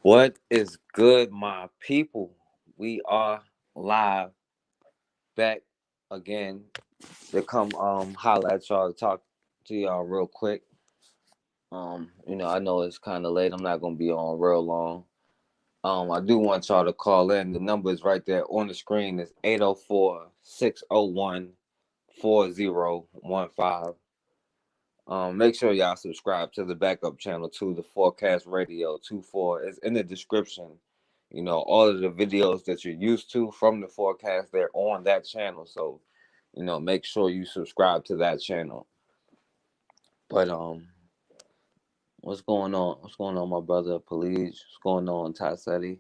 What is good, my people? We are live back again to come holla at y'all to talk to y'all real quick. I know it's kind of late. I'm not gonna be on real long. I do want y'all to call in. The number is right there on the screen. It's 804-601-4015. Make sure y'all subscribe to the backup channel to the Forecast Radio 24. It's in the description. All of the videos that you're used to from the forecast, they're on that channel. So, make sure you subscribe to that channel. But what's going on? What's going on, my brother Police? What's going on, Tassetti?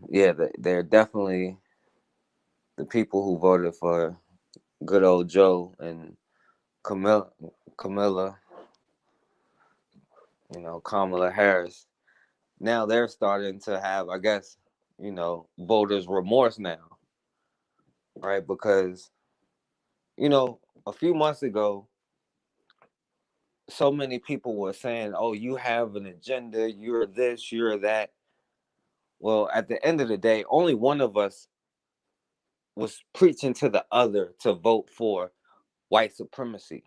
Yeah, they're definitely the people who voted for good old Joe and Camilla, Kamala Harris. Now they're starting to have, I guess, voters' remorse now, right? Because, a few months ago, so many people were saying, oh, you have an agenda, you're this, you're that. Well, at the end of the day, only one of us was preaching to the other to vote for white supremacy,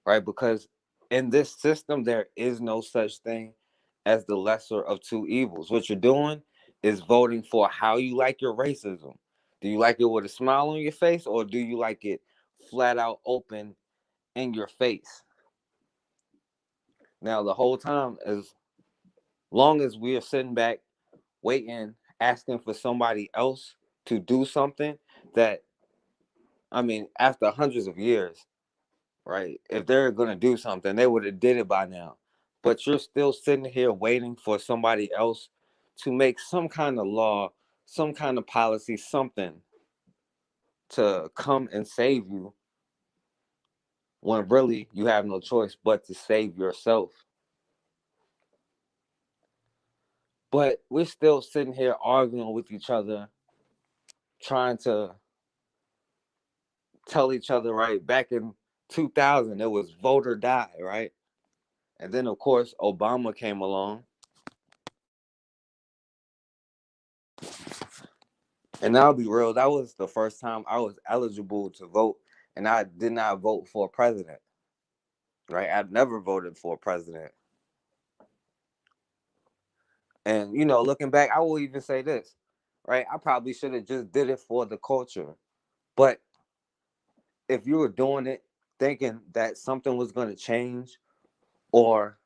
right? Because in this system, there is no such thing as the lesser of two evils. What you're doing is voting for how you like your racism. Do you like it with a smile on your face, or do you like it flat out open in your face? Now, the whole time, as long as we are sitting back, waiting, asking for somebody else to do something that, I mean, after hundreds of years, right? If they're gonna do something, they would have did it by now. But you're still sitting here waiting for somebody else to make some kind of law, some kind of policy, something to come and save you, when really you have no choice but to save yourself. But we're still sitting here arguing with each other, trying to tell each other, right? Back in 2000, it was vote or die, right? And then, of course, Obama came along. And I'll be real, that was the first time I was eligible to vote, and I did not vote for a president, right? I've never voted for a president. And, looking back, I will even say this, right? I probably should have just did it for the culture. But if you were doing it thinking that something was going to change or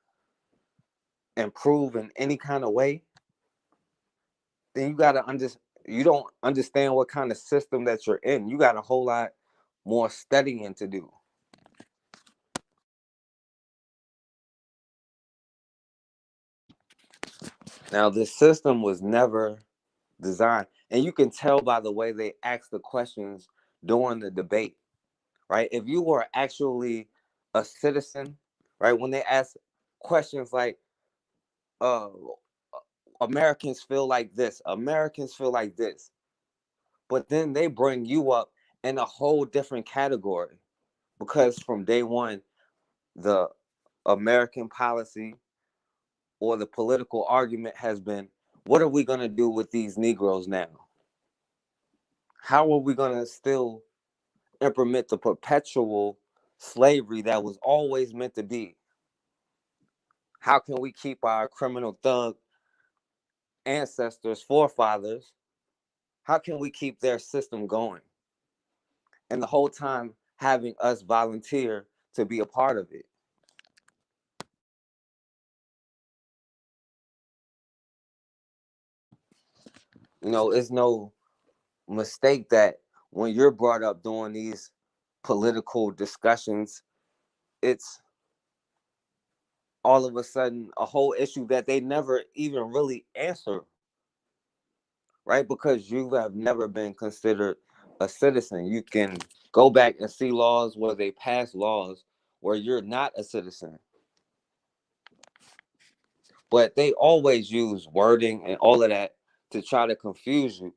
improve in any kind of way, then you got to understand. You don't understand what kind of system that you're in. You got a whole lot more studying to do. Now, this system was never designed, and you can tell by the way they ask the questions during the debate, right? If you were actually a citizen, right, when they ask questions like, uh, Americans feel like this, Americans feel like this, but then they bring you up in a whole different category because from day one, the American policy or the political argument has been, what are we going to do with these Negroes now? How are we going to still implement the perpetual slavery that was always meant to be? How can we keep our criminal thug ancestors, forefathers, how can we keep their system going? And the whole time having us volunteer to be a part of it. It's no mistake that when you're brought up during these political discussions, it's all of a sudden a whole issue that they never even really answer, right? Because you have never been considered a citizen. You can go back and see laws where they pass laws where you're not a citizen. But they always use wording and all of that to try to confuse you.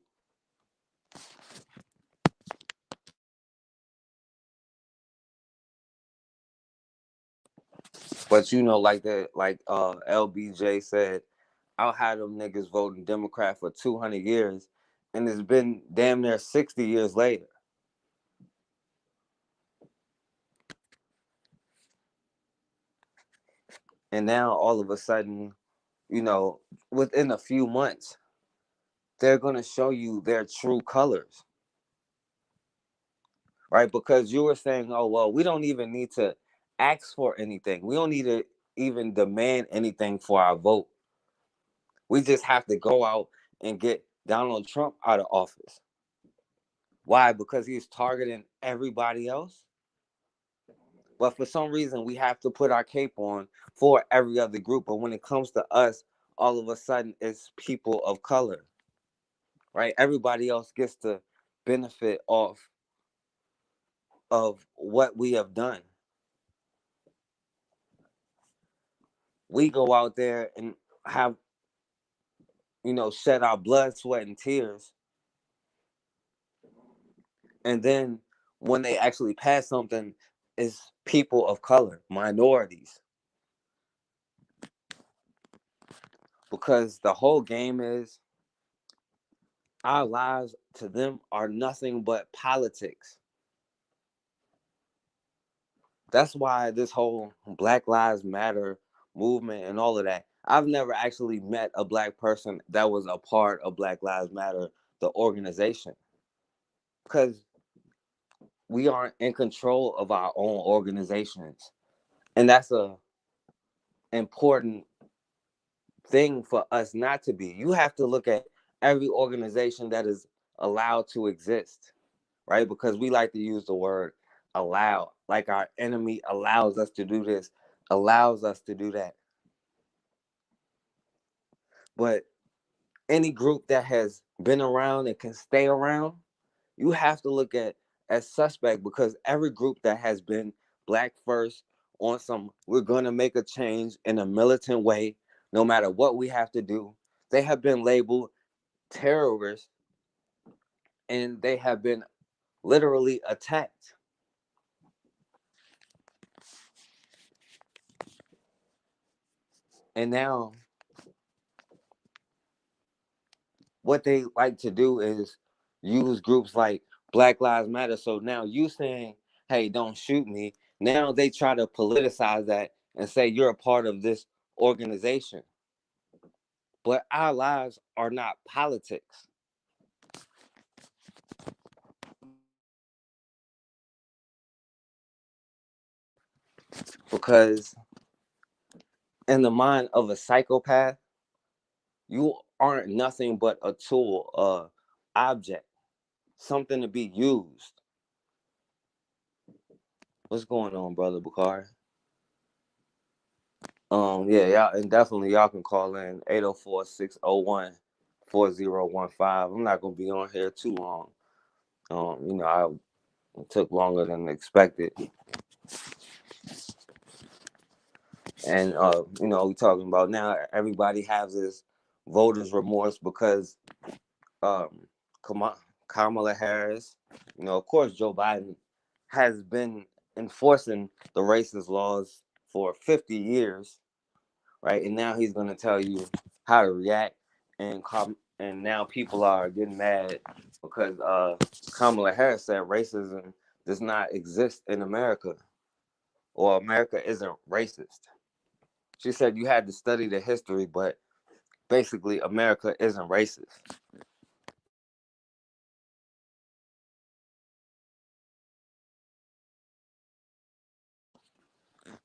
But you know, like that, like LBJ said, I'll have them niggas voting Democrat for 200 years, and it's been damn near 60 years later. And now all of a sudden, you know, within a few months, they're gonna show you their true colors, right? Because you were saying, oh well, we don't even need to ask for anything. We don't need to even demand anything for our vote. We just have to go out and get Donald Trump out of office. Why? Because he's targeting everybody else. But for some reason, we have to put our cape on for every other group. But when it comes to us, all of a sudden, it's people of color, right? Everybody else gets to benefit off of what we have done. We go out there and have, shed our blood, sweat, and tears. And then when they actually pass something, it's people of color, minorities. Because the whole game is our lives to them are nothing but politics. That's why this whole Black Lives Matter movement and all of that. I've never actually met a black person that was a part of Black Lives Matter, the organization, because we aren't in control of our own organizations. And that's a important thing for us not to be. You have to look at every organization that is allowed to exist, right? Because we like to use the word allow, like our enemy allows us to do this, allows us to do that. But any group that has been around and can stay around, you have to look at as suspect, because every group that has been black first on some, we're going to make a change in a militant way, no matter what we have to do, they have been labeled terrorists, and they have been literally attacked. And now what they like to do is use groups like Black Lives Matter. So now you saying, hey, don't shoot me. Now they try to politicize that and say you're a part of this organization. But our lives are not politics. Because in the mind of a psychopath, you aren't nothing but a tool, object, something to be used. What's going on, brother Bakari? Yeah, y'all, and definitely y'all can call in 804-601-4015. I'm not gonna be on here too long. I took longer than expected. And we talking about now everybody has this voters remorse because um Kamala Harris, of course Joe Biden has been enforcing the racist laws for 50 years, right? And now he's going to tell you how to react, and now people are getting mad because Kamala Harris said racism does not exist in America, or America isn't racist. She said you had to study the history, but basically America isn't racist.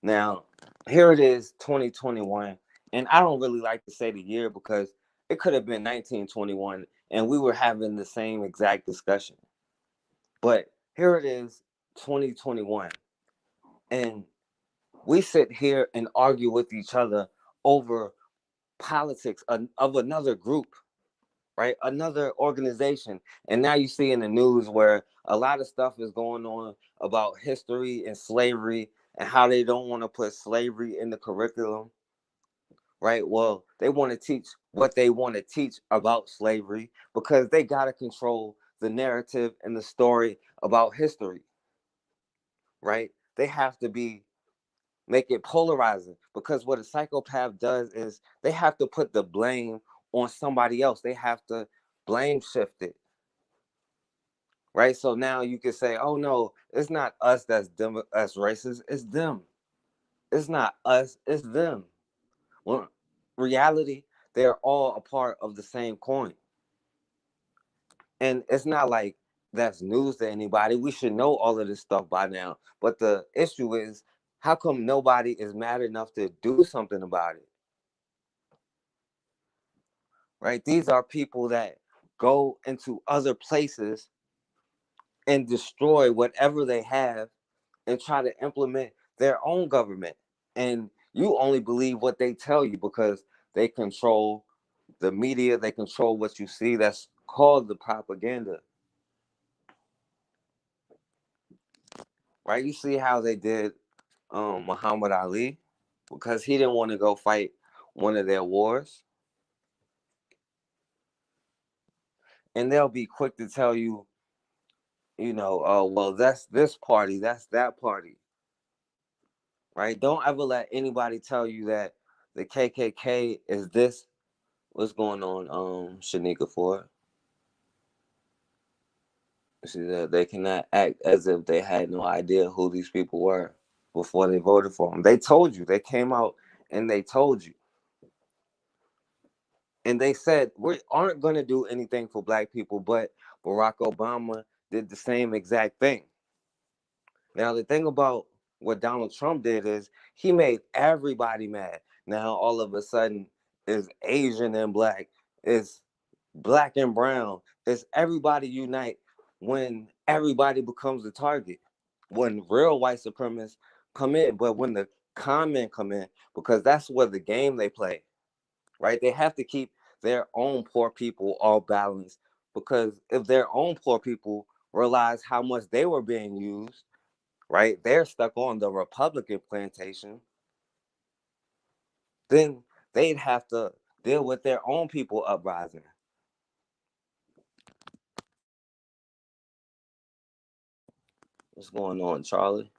Now, here it is, 2021, and I don't really like to say the year because it could have been 1921 and we were having the same exact discussion. But here it is, 2021, and we sit here and argue with each other over politics of another group, right? Another organization. And now you see in the news where a lot of stuff is going on about history and slavery and how they don't want to put slavery in the curriculum, right? Well, they want to teach what they want to teach about slavery because they got to control the narrative and the story about history, right? They have to be make it polarizing, because what a psychopath does is they have to put the blame on somebody else. They have to blame shift it, right? So now you can say, oh no, it's not us that's racist, it's them. It's not us, it's them. Well, reality, they're all a part of the same coin. And it's not like that's news to anybody. We should know all of this stuff by now. But the issue is, how come nobody is mad enough to do something about it? Right? These are people that go into other places and destroy whatever they have and try to implement their own government. And you only believe what they tell you because they control the media, they control what you see. That's called the propaganda. Right? You see how they did Muhammad Ali because he didn't want to go fight one of their wars. And they'll be quick to tell you, oh, well, that's this party, that's that party. Right? Don't ever let anybody tell you that the KKK is this. What's going on, Shanika Ford? See that they cannot act as if they had no idea who these people were before they voted for them. They told you. They came out and they told you. And they said, we aren't going to do anything for black people, but Barack Obama did the same exact thing. Now, the thing about what Donald Trump did is he made everybody mad. Now, all of a sudden, is Asian and black, is black and brown, is everybody unite when everybody becomes the target. When real white supremacists come in, but when the con men come in, because that's where the game they play, right? They have to keep their own poor people all balanced, because if their own poor people realize how much they were being used, right? They're stuck on the Republican plantation, then they'd have to deal with their own people uprising. What's going on, Charlie?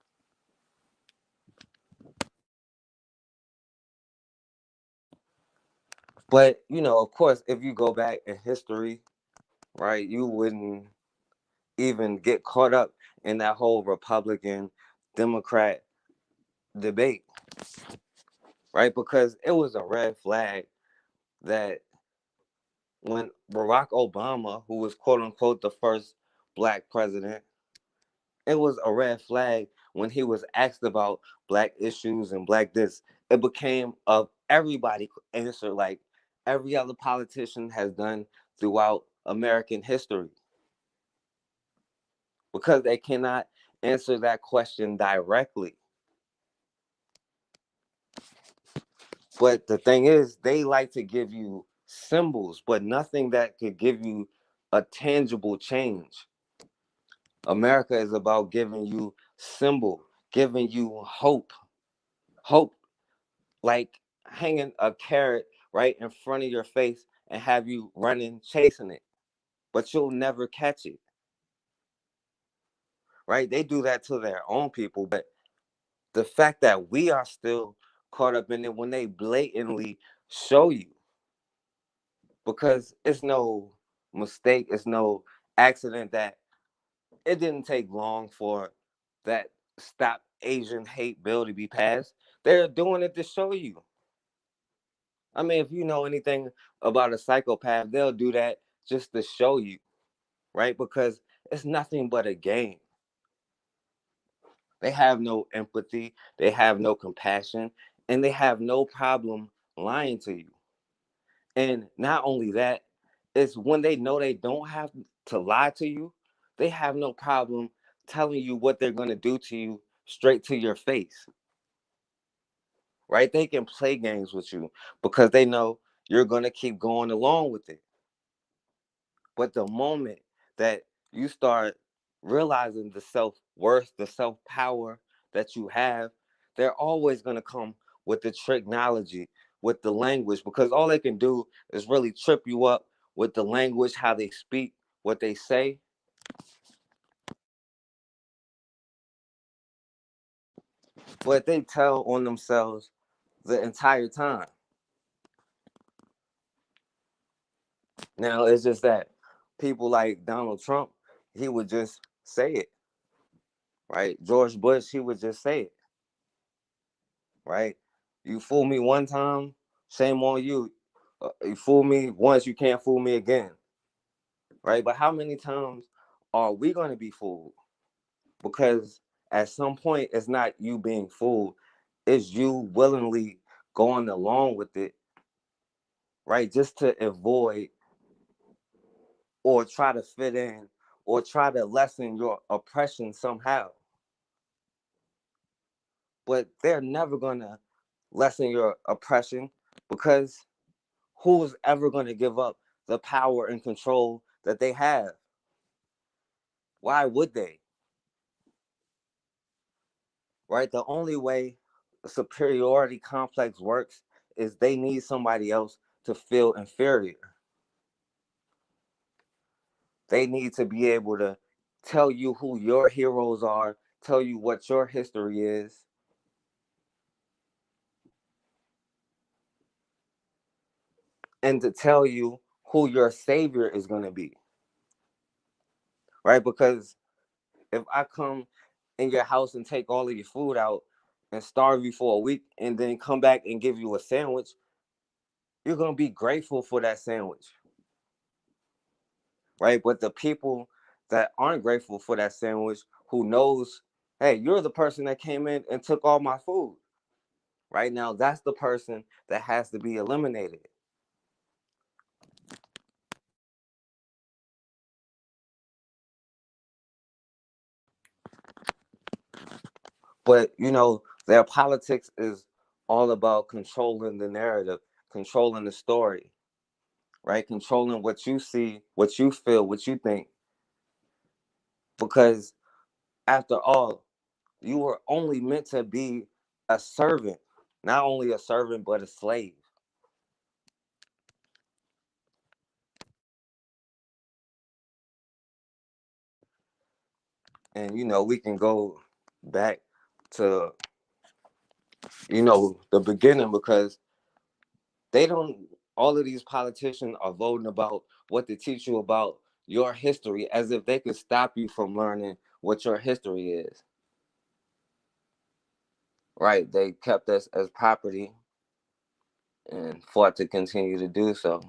But, of course, if you go back in history, right, you wouldn't even get caught up in that whole Republican Democrat debate, right? Because it was a red flag that when Barack Obama, who was quote unquote the first black president, it was a red flag when he was asked about black issues and black this. It became a everybody answer, like every other politician has done throughout American history, because they cannot answer that question directly. But the thing is, they like to give you symbols, but nothing that could give you a tangible change. America is about giving you symbol, giving you hope. Hope, like hanging a carrot right in front of your face and have you running, chasing it, but you'll never catch it. Right? They do that to their own people, but the fact that we are still caught up in it when they blatantly show you, because it's no mistake, it's no accident that it didn't take long for that Stop Asian Hate bill to be passed. They're doing it to show you. I mean, if you know anything about a psychopath, they'll do that just to show you, right? Because it's nothing but a game. They have no empathy, they have no compassion, and they have no problem lying to you. And not only that, it's when they know they don't have to lie to you, they have no problem telling you what they're going to do to you straight to your face, right? They can play games with you because they know you're going to keep going along with it. But the moment that you start realizing the self worth, the self power that you have, they're always going to come with the technology, with the language, because all they can do is really trip you up with the language, how they speak, what they say. but they tell on themselves the entire time. Now it's just that people like Donald Trump, he would just say it, right? George Bush, he would just say it, right? You fool me one time, shame on you. You fool me once, you can't fool me again, right? But how many times are we going to be fooled? Because at some point, it's not you being fooled, it's you willingly going along with it, right? Just to avoid or try to fit in or try to lessen your oppression somehow. But they're never going to lessen your oppression because who's ever going to give up the power and control that they have? Why would they? Right? The only way a superiority complex works is they need somebody else to feel inferior. They need to be able to tell you who your heroes are, tell you what your history is, and to tell you who your savior is going to be. Right? Because if I come in your house and take all of your food out and starve you for a week and then come back and give you a sandwich, you're going to be grateful for that sandwich. Right? But the people that aren't grateful for that sandwich, who knows, hey, you're the person that came in and took all my food. Right now, that's the person that has to be eliminated. But their politics is all about controlling the narrative, controlling the story, right? Controlling what you see, what you feel, what you think. Because after all, you were only meant to be a servant, not only a servant, but a slave. And we can go back to the beginning, because they don't all of these politicians are voting about what to teach you about your history, as if they could stop you from learning what your history is. Right? They kept us as property and fought to continue to do so.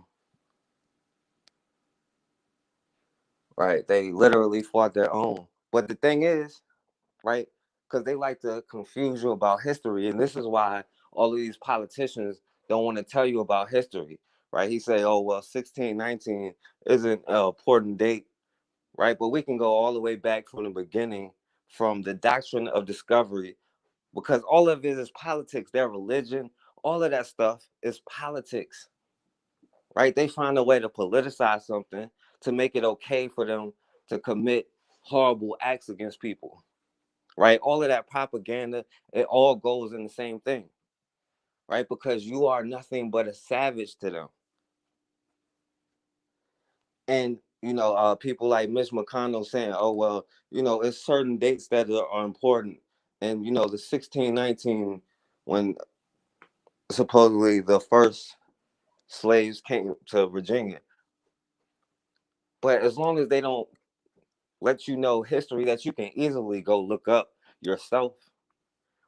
Right? They literally fought their own. But the thing is, right? Because they like to confuse you about history, and this is why all of these politicians don't want to tell you about history, right? He say, "Oh well, 1619 isn't an important date," right? But we can go all the way back from the beginning, from the doctrine of discovery, because all of it is politics. Their religion, all of that stuff is politics, right? They find a way to politicize something to make it okay for them to commit horrible acts against people, right? All of that propaganda, it all goes in the same thing, right? Because you are nothing but a savage to them. And people like Mitch McConnell saying, "Oh well, it's certain dates that are important," and the 1619, when supposedly the first slaves came to Virginia. But as long as they don't let you know history that you can easily go look up yourself,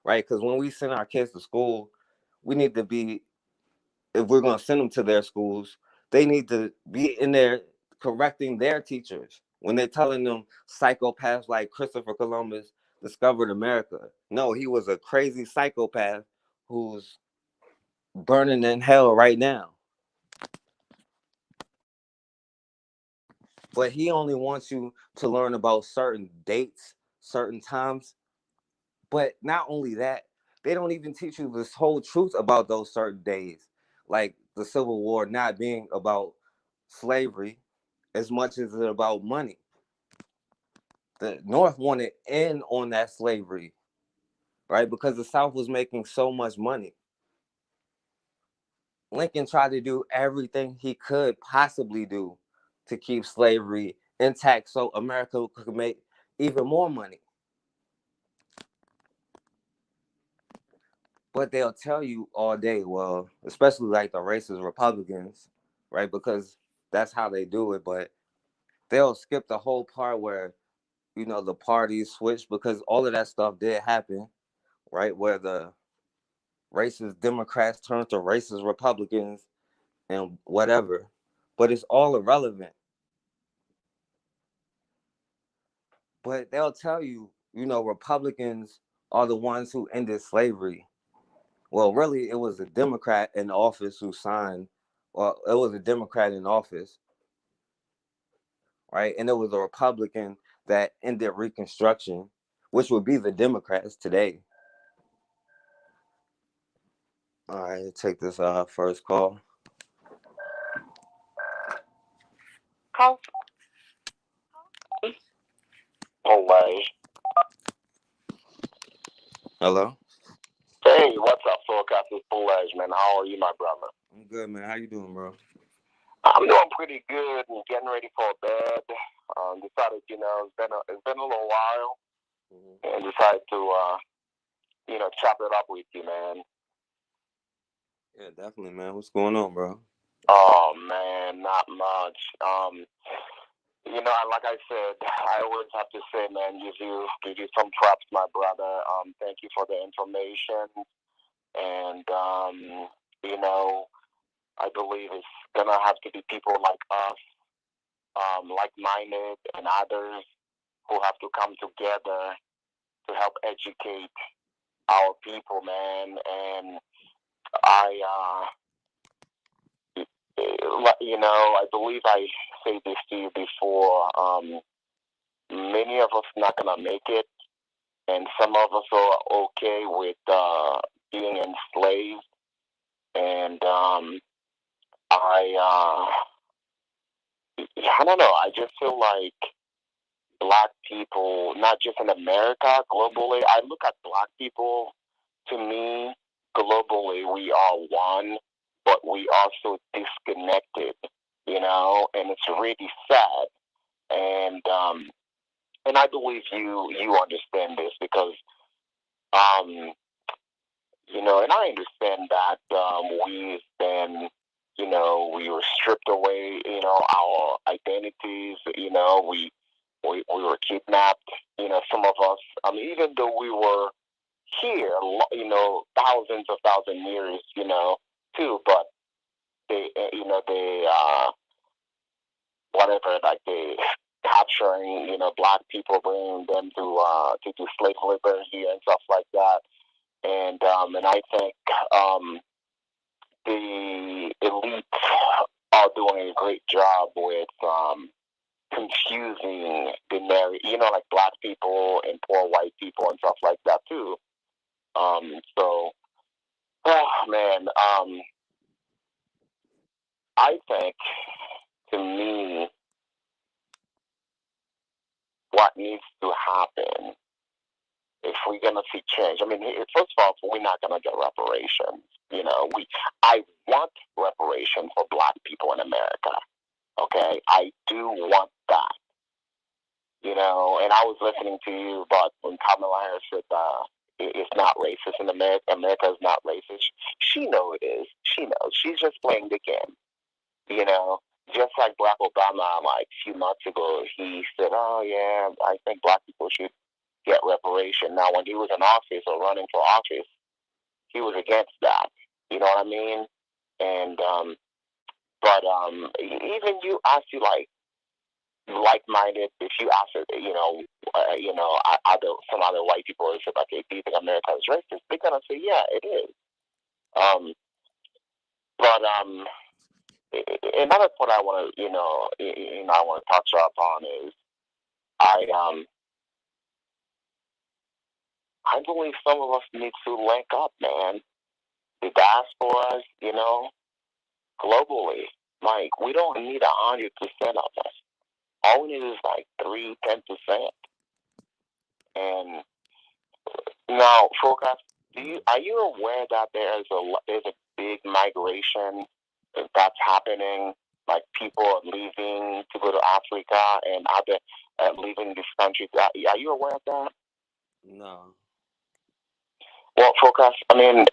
right? Because when we send our kids to school, we need to be, if we're going to send them to their schools, they need to be in there correcting their teachers when they're telling them psychopaths like Christopher Columbus discovered America. No, he was a crazy psychopath who's burning in hell right now. But he only wants you to learn about certain dates, certain times. But not only that, they don't even teach you this whole truth about those certain days, like the Civil War not being about slavery as much as it's about money. The North wanted in on that slavery, right? Because the South was making so much money. Lincoln tried to do everything he could possibly do to keep slavery intact so America could make even more money. But they'll tell you all day, well, especially like the racist Republicans, right? Because that's how they do it. But they'll skip the whole part where, the parties switch, because all of that stuff did happen, right? Where the racist Democrats turned to racist Republicans and whatever. But it's all irrelevant. But they'll tell you, Republicans are the ones who ended slavery. Well, really, it was a Democrat in office who signed, or it was a Democrat in office, right? And it was a Republican that ended Reconstruction, which would be the Democrats today. All right, take this first call. Call. Away. Hello. Hey, what's up, Forecast? It's Boulage, man. How are you, my brother? I'm good, man. How you doing, bro? I'm doing pretty good and getting ready for bed. Decided, it's been a little while, and decided to, chop it up with you, man. Yeah, definitely, man. What's going on, bro? Oh man, not much. Like I said, I always have to say, man, give you some props, my brother. Thank you for the information, and I believe it's gonna have to be people like us, like-minded, and others who have to come together to help educate our people, man. And I, I believe I said this to you before. Many of us not gonna make it, and some of us are okay with being enslaved. And I, I don't know. I just feel like black people, not just in America, globally. I look at black people. To me, globally, we are one, but we are so disconnected. And it's really sad. And I believe you understand this because um, and I understand that we've been, we were stripped away, our identities, we were kidnapped, some of us, even though we were here, thousands of thousand years, too, but they whatever, like they capturing, black people, bringing them to do slave labor here and stuff like that. And I think the elite are doing a great job with confusing binary, like black people and poor white people and stuff like that too. So, oh man, I think to me, what needs to happen if we're gonna see change. I mean, first of all, we're not gonna get reparations. I want reparations for black people in America. Okay, I do want that. And I was listening to you about when Kamala Harris said it's not racist in America. America is not racist. She knows it is. She knows. She's just playing the game. You know, just like Barack Obama, like a few months ago, he said, "Oh yeah, I think black people should get reparation." Now, when he was in office or running for office, he was against that. You know what I mean? And but even you, I feel like-minded. If you ask, other some other white people, say, "Okay, do you think America is racist?" They're gonna say, "Yeah, it is." Um, but another point I want to, I want to touch upon is I um I believe some of us need to link up, man. The diasporas, globally. Like, we don't need 100% of us. All we need is like 10%. And now, Focus, are you aware that there's a big migration that's happening? Like, people are leaving to go to Africa and other leaving this country. Are you aware of that? No. Well, Focus, I mean,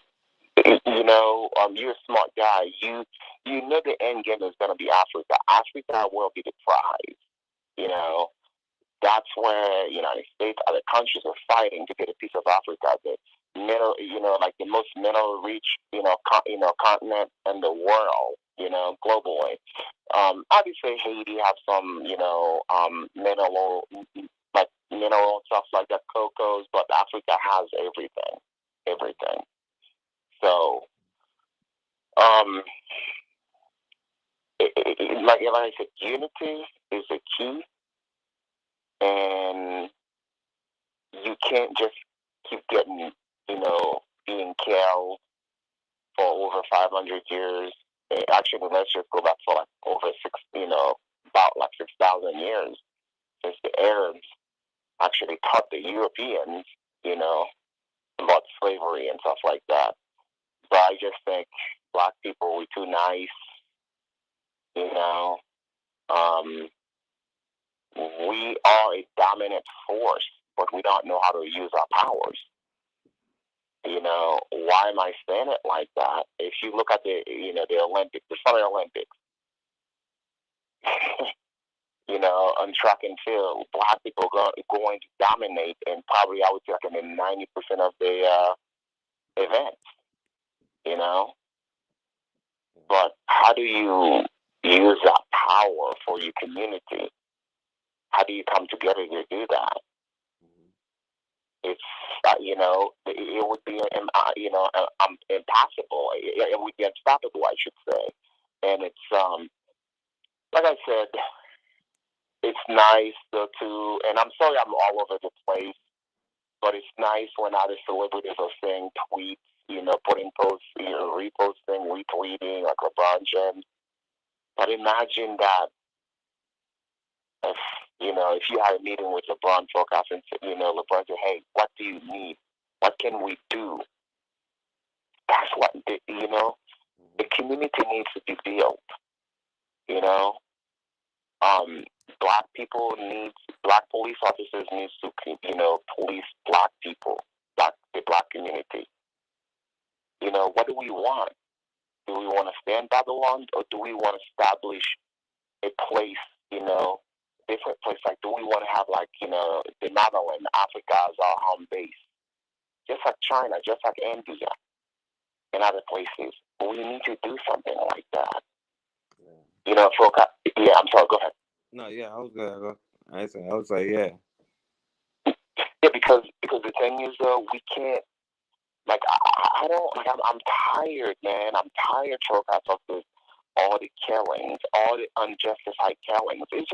you're a smart guy. You know the end game is going to be Africa. Africa will be the prize. You know, that's where United States, other countries are fighting to get a piece of Africa, the middle, like the most mineral rich, continent in the world, globally. Obviously Haiti have some, mineral, like mineral stuff like that, cocos, but Africa has everything. So, um, like I said, unity is the key, and you can't just keep getting, being killed for over 500 years. Actually, let's just go back for like over about like 6,000 years since the Arabs actually taught the Europeans, about slavery and stuff like that. But I just think black people, we're too nice, you know. Um, we are a dominant force, but we don't know how to use our powers. Why am I saying it like that? If you look at the Olympics, the Summer Olympics, on track and field, black people going to dominate, and probably I would say like in 90% of the events, you know. But how do you use that power for your community? How do you come together to do that? It's it would be impossible. It would be unstoppable, I should say. And it's like I said, it's nice though too. And I'm sorry I'm all over the place, but it's nice when other celebrities are saying tweets, putting posts, reposting, retweeting, like LeBron James. But imagine that if if you had a meeting with LeBron forecast and LeBron said, "Hey, what do you need? What can we do?" That's what the community needs to be built. You know, um, black police officers needs to police black people, the black community. What do we want? Do we want to stand by the law, or do we want to establish a place, different place? Like, do we want to have like, the Netherlands, Africa as our home base, just like China, just like India, and other places? We need to do something like that. For yeah, I'm sorry. Go ahead. No, yeah, I was gonna go. I was like, yeah. Yeah, because the thing is, we can't. Like, I don't. Like, I'm tired, man. I'm tired, Trokas, of this. All the killings, all the unjustified killings. It's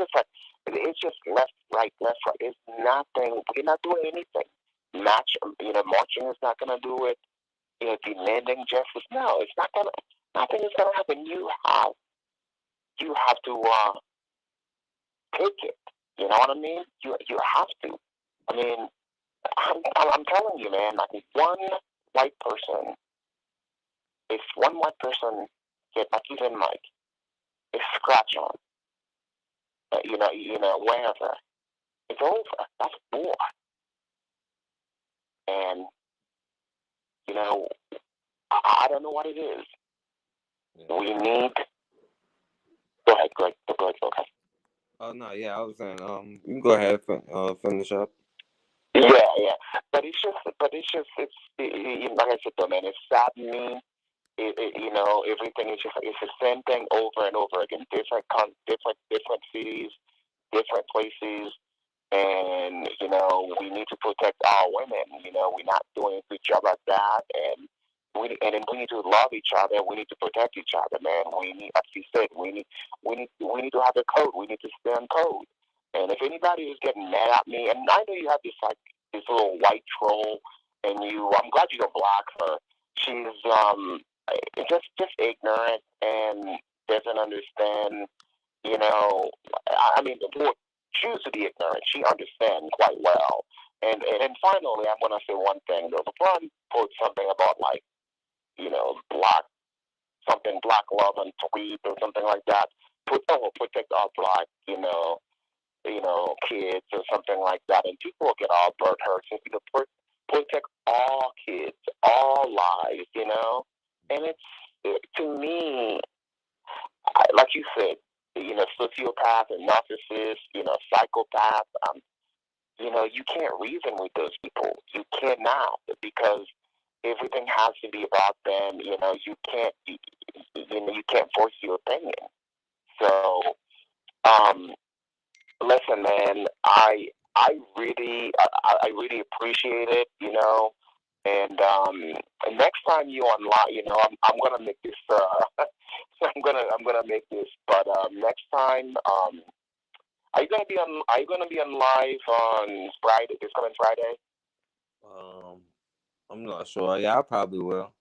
just left, right, left, right. It's nothing. We're not doing anything. Marching is not gonna do it. Demanding justice. No, it's not gonna. Nothing is gonna happen. You have to take it. You know what I mean? You have to. I mean, I'm telling you, man. Like one white person, if one white person get like even like a scratch on, wherever, it's over. That's war. And I don't know what it is. Yeah. We need. Go ahead, Greg. Go ahead. Okay. Oh no, yeah, I was saying, you can go ahead and finish up. Yeah. But like I said, though, man, it's saddening. Everything is it's the same thing over and over again. Different cities, different places, and we need to protect our women. We're not doing a good job at that, and then we need to love each other. We need to protect each other, man. We need, as you said, we need to have a code. We need to stay on code. And if anybody is getting mad at me, and I know you have this little white troll, and I'm glad you don't block her. She's just ignorant and doesn't understand. I mean, the board choose to be ignorant. She understands quite well. And finally, I'm gonna say one thing. Though LeBron put something about like black black love and tweet or something like that. Protect our black kids or something like that, and people will get all hurt. So protect all kids, all lives. sociopath, a narcissist, psychopath. You can't reason with those people. You cannot, because everything has to be about them. You can't voice your opinion. So, um, listen, man, I really appreciate it. And next time you online, I'm gonna make this. I'm gonna make this. But next time, are you gonna be on live on Friday? This coming Friday? Um, I'm not sure. Yeah, I probably will.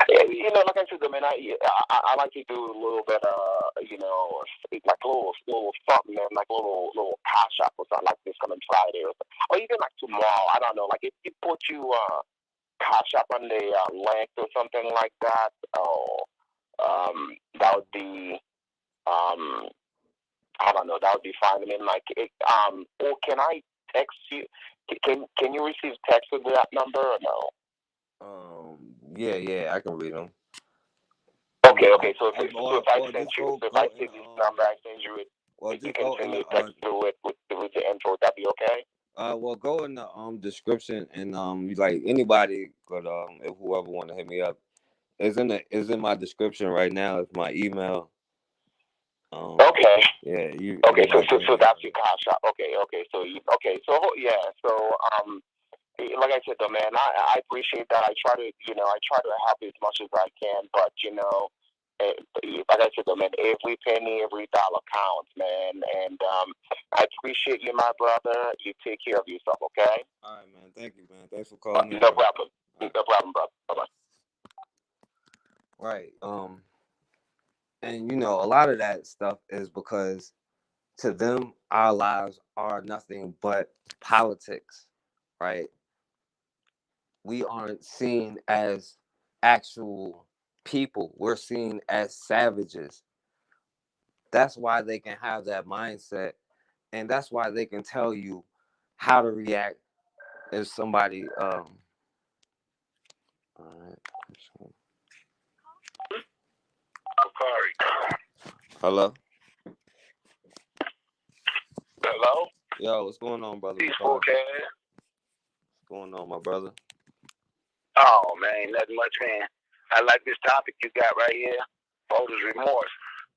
Like I said, man, I like to do a little bit, like a little something, man, like a little cash up or something like this coming Friday, or even like tomorrow. I don't know. Like if you put you cash up on the link or something like that, that would be um, I don't know. That would be fine. I mean, like, or can I text you? Can you receive text with that number or no? Yeah, I can read them. Okay. So if I send Just you, go so if I go in take the this number, I send you it. well, You just can go send in me the a text through it with the info. Would that be okay? well, go in the description, and like anybody could if whoever want to hit me up is in my description right now. It's my email. Okay. Yeah, you Okay. So anybody can hit me that's up. your cash out. Okay. So yeah. So like I said though, man, I appreciate that. I try to help as much as I can, but like I said though, man, every penny, every dollar counts, man. And I appreciate you, my brother. You take care of yourself, okay? All right, man. Thank you, man. Thanks for calling in, No bro. problem. All right. No problem, brother. Bye bye. Right. And a lot of that stuff is because to them our lives are nothing but politics, right? We aren't seen as actual people. We're seen as savages. That's why they can have that mindset, and that's why they can tell you how to react if somebody all right. Hello. Hello? Yo, what's going on, brother? Peaceful, okay? What's going on, my brother? Oh, man, nothing much, man. I like this topic you got right here, voters' remorse.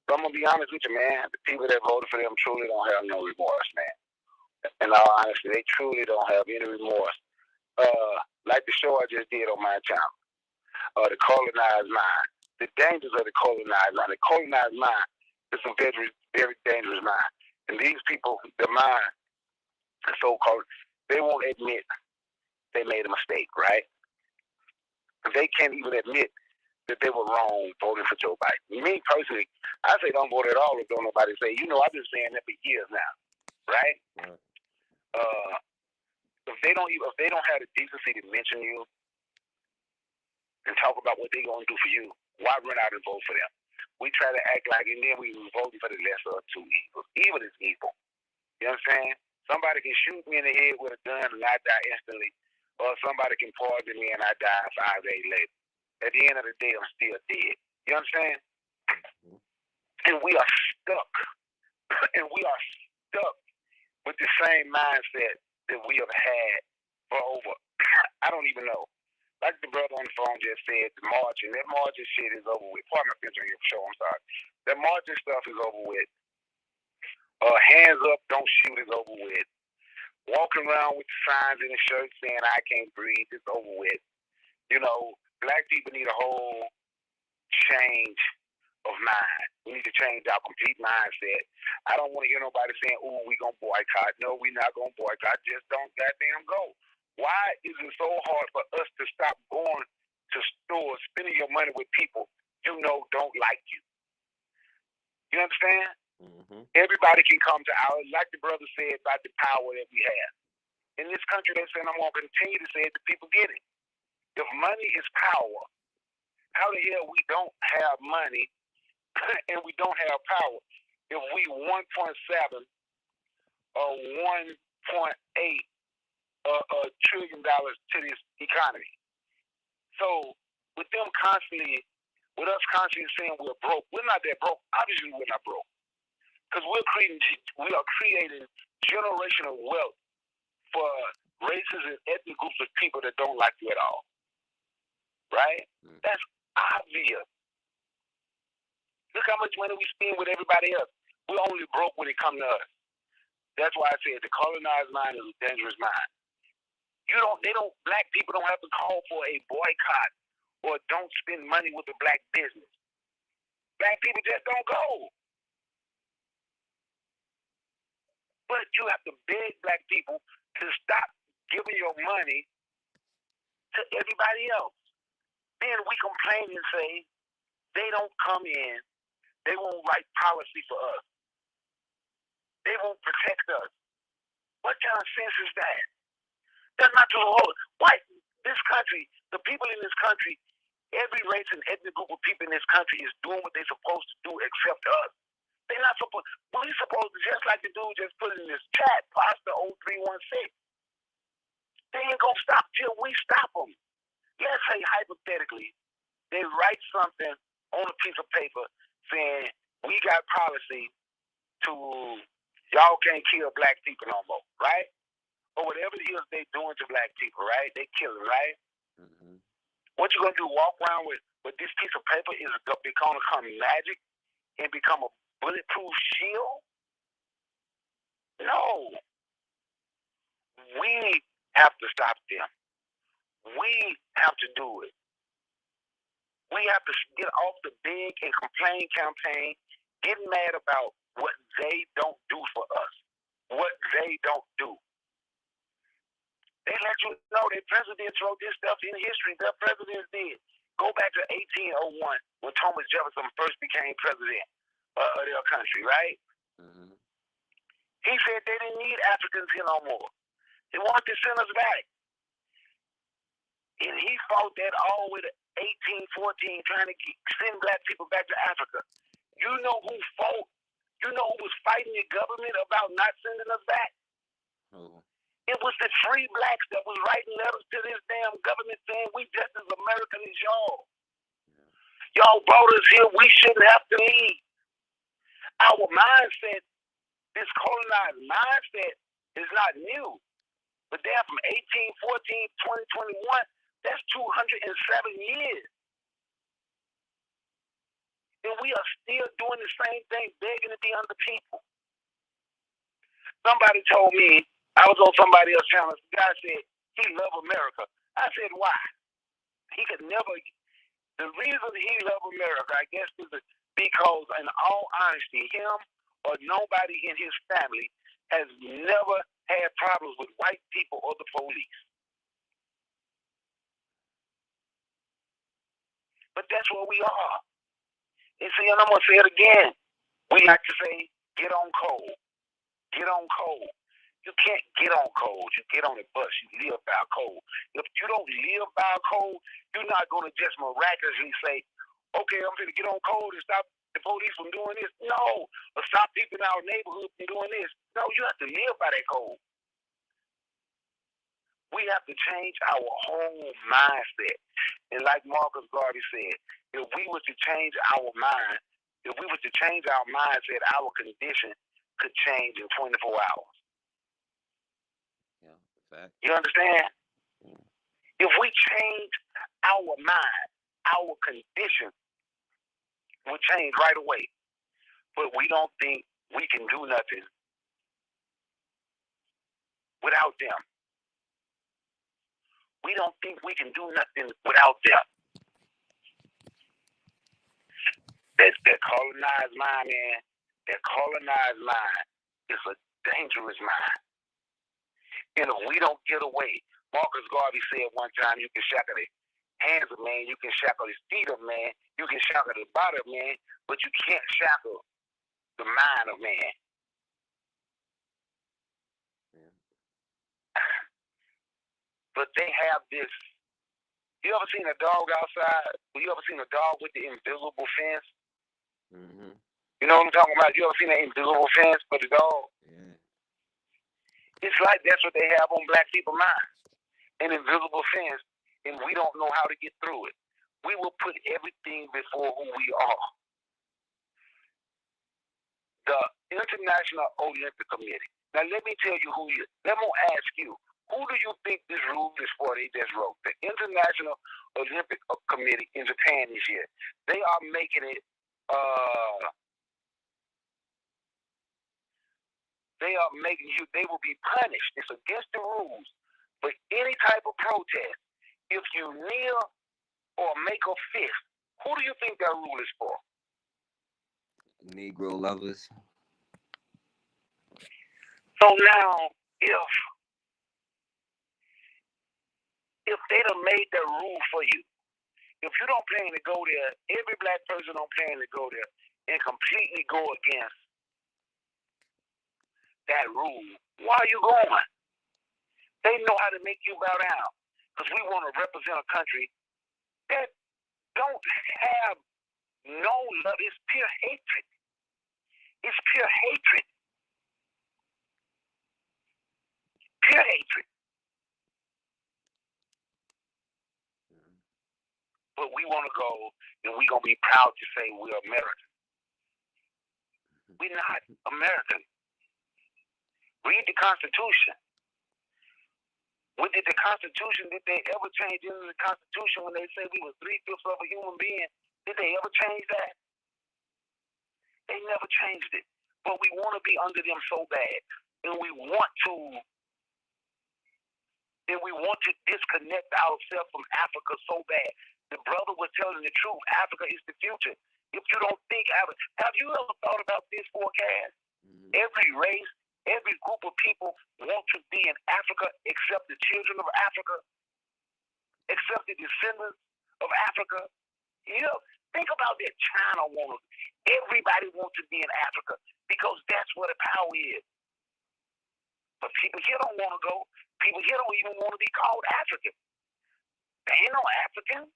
But I'm going to be honest with you, man. The people that voted for them truly don't have no remorse, man. In all honesty, they truly don't have any remorse. Like the show I just did on my channel, the colonized mind. The dangers of the colonized mind. The colonized mind is a very, very dangerous mind. And these people, the mind, the so-called, they won't admit they made a mistake, right? They can't even admit that they were wrong voting for Joe Biden. Me personally, I say don't vote at all if don't nobody say. I've been saying that for years now, right? Right. If they don't have the decency to mention you and talk about what they're gonna do for you, why run out and vote for them? We try to act like, and then we voting for the lesser of two evils. Evil is evil. You know what I'm saying? Somebody can shoot me in the head with a gun and I die instantly, or somebody can poison me and I die 5 days later. At the end of the day, I'm still dead. You know what I'm saying? Mm-hmm. And we are stuck. And we are stuck with the same mindset that we have had for over, I don't even know. Like the brother on the phone just said, the marching, that marching shit is over with. Pardon my picture your show, I'm sorry. That marching stuff is over with. Hands up, don't shoot is over with. Walking around with the signs in the shirt saying I can't breathe, it's over with. Black people need a whole change of mind. We need to change our complete mindset. I don't want to hear nobody saying, "Oh, we gonna boycott." No, we not gonna boycott. Just don't goddamn go. Why is it so hard for us to stop going to stores, spending your money with people don't like you? You understand? Mm-hmm. Everybody can come to like the brother said about the power that we have. In this country, they're saying, I'm going to continue to say it, the people get it. If money is power, how the hell we don't have money and we don't have power? If we 1.7 or 1.8 trillion dollars to this economy. So with them constantly, with us constantly saying we're broke, we're not that broke. Obviously, we're not broke. Because we are creating generational wealth for races and ethnic groups of people that don't like you at all. Right? That's obvious. Look how much money we spend with everybody else. We're only broke when it comes to us. That's why I said the colonized mind is a dangerous mind. Black people don't have to call for a boycott or don't spend money with a black business. Black people just don't go. But you have to beg black people to stop giving your money to everybody else. Then we complain and say they don't come in, they won't write policy for us, they won't protect us. What kind of sense is that? That's not the whole. Why this country, the people in this country, every race and ethnic group of people in this country is doing what they're supposed to do except us. They're not supposed. We're supposed to, just like the dude just put in this chat, Pasta 0316. They ain't gonna stop till we stop them. Let's say hypothetically, they write something on a piece of paper saying we got policy to y'all can't kill black people no more, right? Or whatever it is they doing to black people, right? They killing, right? Mm-hmm. What you gonna do? Walk around with this piece of paper is gonna become magic and become a bulletproof shield? No. We have to stop them. We have to do it. We have to get off the big and complain campaign, getting mad about what they don't do for us, what they don't do. They let you know their presidents wrote this stuff in history. Their presidents did. Go back to 1801 when Thomas Jefferson first became president of their country, right? Mm-hmm. He said they didn't need Africans here no more. They wanted to send us back. And he fought that all the way to 1814, trying to send black people back to Africa. You know who fought? You know who was fighting the government about not sending us back? Oh. It was the free blacks that was writing letters to this damn government saying we just as American as y'all. Yeah. Y'all brought us here. We shouldn't have to leave. Our mindset, this colonized mindset, is not new. But they're from 1814, 2021. That's 207 years. And we are still doing the same thing, begging to be under people. Somebody told me, I was on somebody else's channel. The guy said he loved America. I said, why? He could never. The reason he loved America, I guess, is because, in all honesty, him or nobody in his family has never had problems with white people or the police. But that's what we are. And see, and I'm going to say it again. We like to say, get on coal. Get on coal. You can't get on coal. You get on a bus. You live by coal. If you don't live by coal, you're not going to just miraculously say, okay, I'm going to get on coal to stop the police from doing this. No. Or stop people in our neighborhood from doing this. No, you have to live by that coal. We have to change our whole mindset. And like Marcus Garvey said, if we were to change our mind, if we were to change our mindset, our condition could change in 24 hours. Yeah, fact. You understand? Mm. If we change our mind, our condition will change right away. But we don't think we can do nothing without them. We don't think we can do nothing without them. That colonized mind, man, that colonized mind is a dangerous mind. And if we don't get away, Marcus Garvey said one time, you can shackle the hands of man, you can shackle his feet of man, you can shackle the body of man, but you can't shackle the mind of man. Yeah. But they have this. You ever seen a dog outside? You ever seen a dog with the invisible fence? Mm-hmm. You know what I'm talking about? You ever seen that invisible fence for the dog? Yeah. It's like that's what they have on black people's minds. An invisible fence, and we don't know how to get through it. We will put everything before who we are. the International Olympic Committee. Now, let me tell you who you. Let me ask you. Who do you think this rule is for? They just wrote the International Olympic Committee in Japan this year. They are making it. They are making you. They will be punished. It's against the rules for any type of protest. If you kneel or make a fist, who do you think that rule is for? Negro lovers. So now, if they'd have made that rule for you, if you don't plan to go there, every black person don't plan to go there and completely go against that rule, why are you going? They know how to make you bow down because we want to represent a country that don't have no love. It's pure hatred. It's pure hatred. Pure hatred. But we want to go and we're going to be proud to say we're American. We're not American. Read the Constitution. When did the Constitution, did they ever change into the Constitution when they say we were 3/5 of a human being? Did they ever change that? They never changed it. But we want to be under them so bad. And we want to disconnect ourselves from Africa so bad. The brother was telling the truth. Africa is the future. If you don't think Africa, have you ever thought about this forecast? Mm-hmm. Every race, every group of people want to be in Africa except the children of Africa, except the descendants of Africa. You know, think about that. China wants, everybody wants to be in Africa because that's where the power is. But people here don't want to go. People here don't even want to be called African. They ain't no African.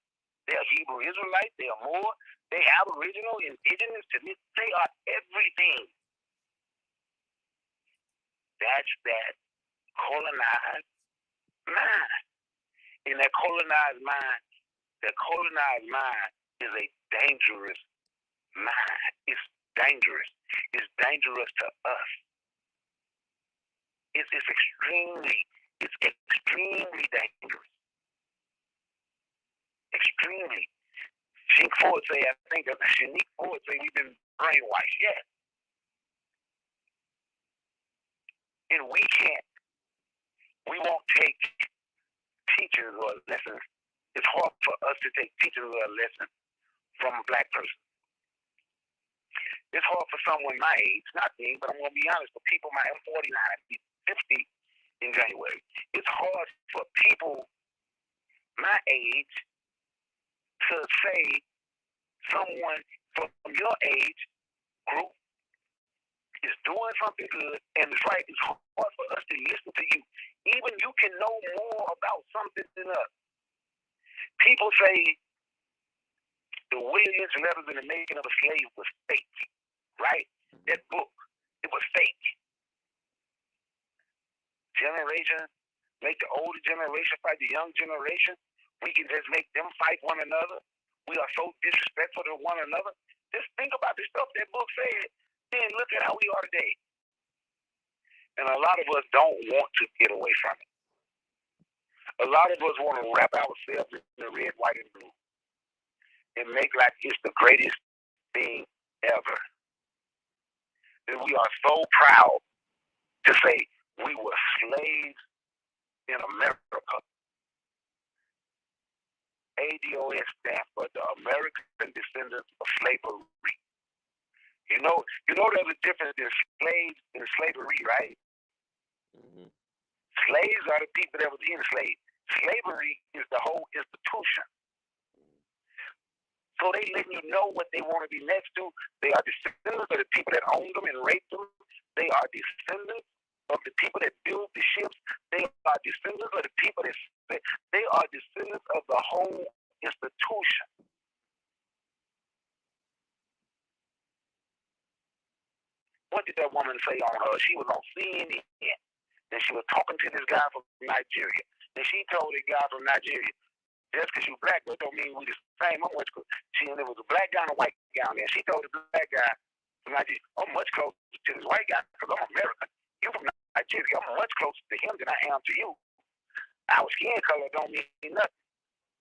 They're Hebrew Israelites. They are more. They Aboriginal, indigenous. They are everything. That's that colonized mind. And that colonized mind is a dangerous mind. It's dangerous. It's dangerous to us. It's extremely dangerous. Extremely. Shanique Ford say, I think Shanique Ford say we've been brainwashed. Yes. And we won't take teachers or lessons. It's hard for us to take teachers or lessons from a black person. It's hard for someone my age, not me, but I'm going to be honest, for people I'm 49, I'll be 50 in January. It's hard for people my age to say someone from your age group is doing something good and it's right. It's hard for us to listen to you. Even you can know more about something than us. People say the Williams letters in the making of a slave was fake, right? That book, it was fake. Generation, make the older generation fight the young generation. We can just make them fight one another. We are so disrespectful to one another. Just think about the stuff that book said. Then look at how we are today. And a lot of us don't want to get away from it. A lot of us want to wrap ourselves in the red, white, and blue and make like it's the greatest thing ever. And we are so proud to say we were slaves in America. ADOS stands for the American Descendants of Slavery. You know there's a difference in slaves and slavery, right? Mm-hmm. Slaves are the people that was enslaved. Slavery is the whole institution. So they let you know what they want to be next to. They are descendants of the people that owned them and raped them. They are descendants of the people that built the ships. They are descendants of the people that they are descendants of the whole institution. What did that woman say on her? She was on CNN, and she was talking to this guy from Nigeria. And she told the guy from Nigeria, just because you're black, that don't mean we the same. There was a black guy and a white guy there. She told the black guy, I'm much closer to this white guy because I'm American. You from Nigeria. I'm much closer to him than I am to you. Our skin color don't mean nothing.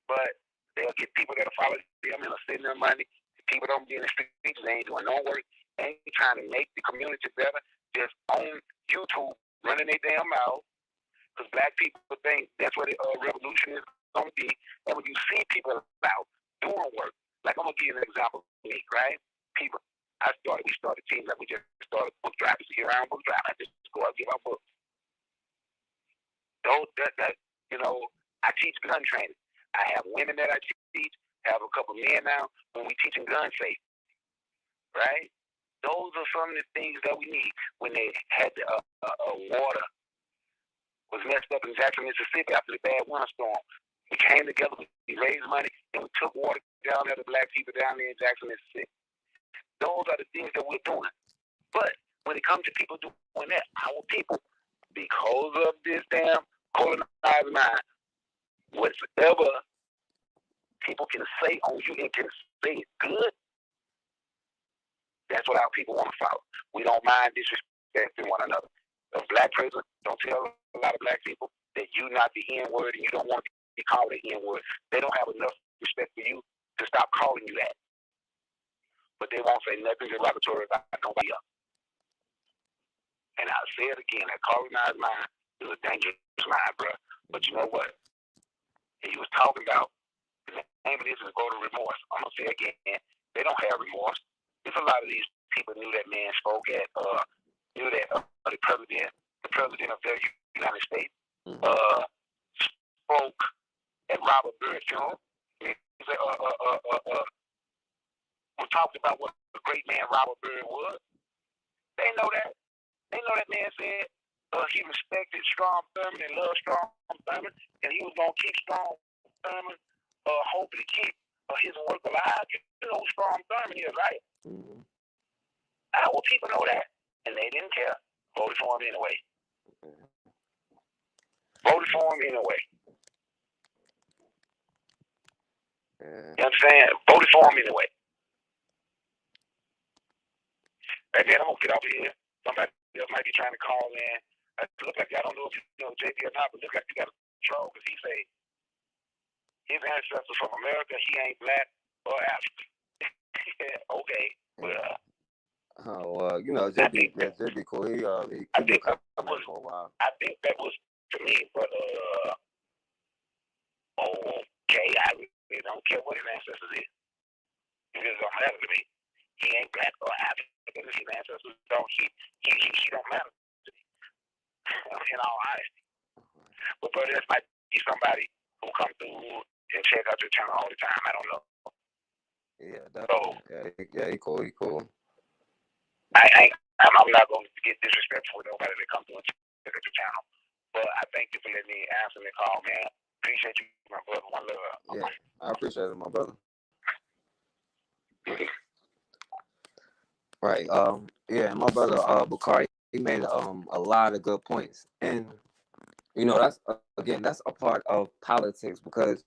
But they'll get people that'll follow them and send them money. People don't be in the streets, they ain't doing no work, they ain't trying to make the community better, just on YouTube running their damn mouth. Because black people think that's what the revolution is going to be. And when you see people out doing work, like I'm going to give you an example of me, right? People, we started teams like we just started book drives. You hear around book drive, I just go out and give out books. Those, I teach gun training. I have women that I teach, have a couple men now when we teaching gun safety, right? Those are some of the things that we need. When they had the water was messed up in Jackson, Mississippi after the bad winter storm, we came together, we raised money, and we took water down there to black people down there in Jackson, Mississippi. Those are the things that we're doing. But when it comes to people doing that, our people, because of this damn colonized mind, whatever people can say on you and can say it's good, that's what our people want to follow. We don't mind disrespecting one another. A black president, don't tell a lot of black people that you not the N-word and you don't want to be called the N-word. They don't have enough respect for you to stop calling you that. But they won't say nothing derogatory about nobody else. And I'll say it again, that colonized mind is a dangerous mind, bro. But you know what? And you was talking about, the name of this is go to remorse. I'm going to say it again, they don't have remorse. There's a lot of these people knew that man spoke at, knew that the president of the United States, spoke at Robert Byrd funeral. We talked about what the great man Robert Byrd was. They know that. They know that man said he respected Strom Thurmond and loved Strom Thurmond, and he was gonna keep Strom Thurmond, hoping to keep his work alive. You know who Strom Thurmond is, right? Mm-hmm. Our people know that, and they didn't care. Voted for him anyway. Voted for him anyway. You understand? Voted for him anyway. And then I'm gonna get over here. Somebody else might be trying to call in. It look like I don't know if you know JB or not, but look like you got a troll because he say his ancestors from America. He ain't black or African. Okay, well. JB cool. He I think that was for a while. I think that was to me, but okay, I really don't care what his ancestors is. It just don't matter to me. He ain't black or African. His ancestors don't. He don't matter to me. In all honesty. But brother, this might be somebody who come through and check out your channel all the time. I don't know. Yeah, definitely. So, he cool. I'm not going to get disrespectful with nobody that comes through and check out your channel. But I thank you for letting me answer the call, man. Appreciate you, my brother. One love. Yeah, I appreciate it, my brother. Right. My brother Bakari, he made a lot of good points, and that's a part of politics because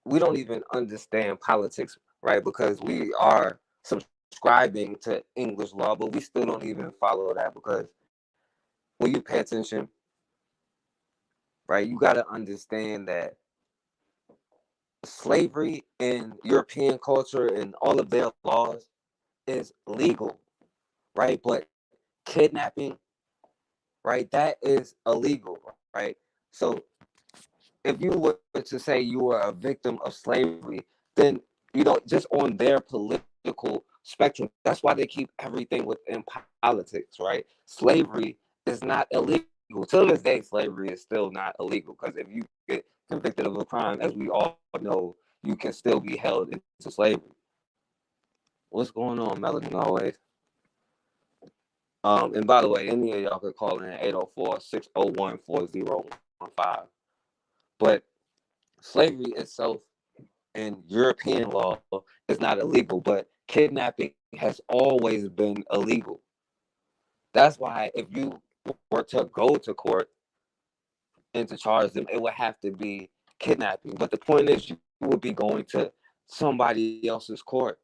we don't even understand politics, right? Because we are subscribing to English law, but we still don't even follow that because when you pay attention, right, you got to understand that slavery in European culture and all of their laws is legal, right? But kidnapping, right, that is illegal, right? So if you were to say you were a victim of slavery, then just on their political spectrum, that's why they keep everything within politics, right? Slavery is not illegal. Till this day, slavery is still not illegal because if you get convicted of a crime, as we all know, you can still be held into slavery. What's going on, Melody? Always. And by the way, any of y'all could call in 804-601-4015. But slavery itself in European law is not illegal, but kidnapping has always been illegal. That's why if you were to go to court and to charge them, it would have to be kidnapping. But the point is, you would be going to somebody else's court,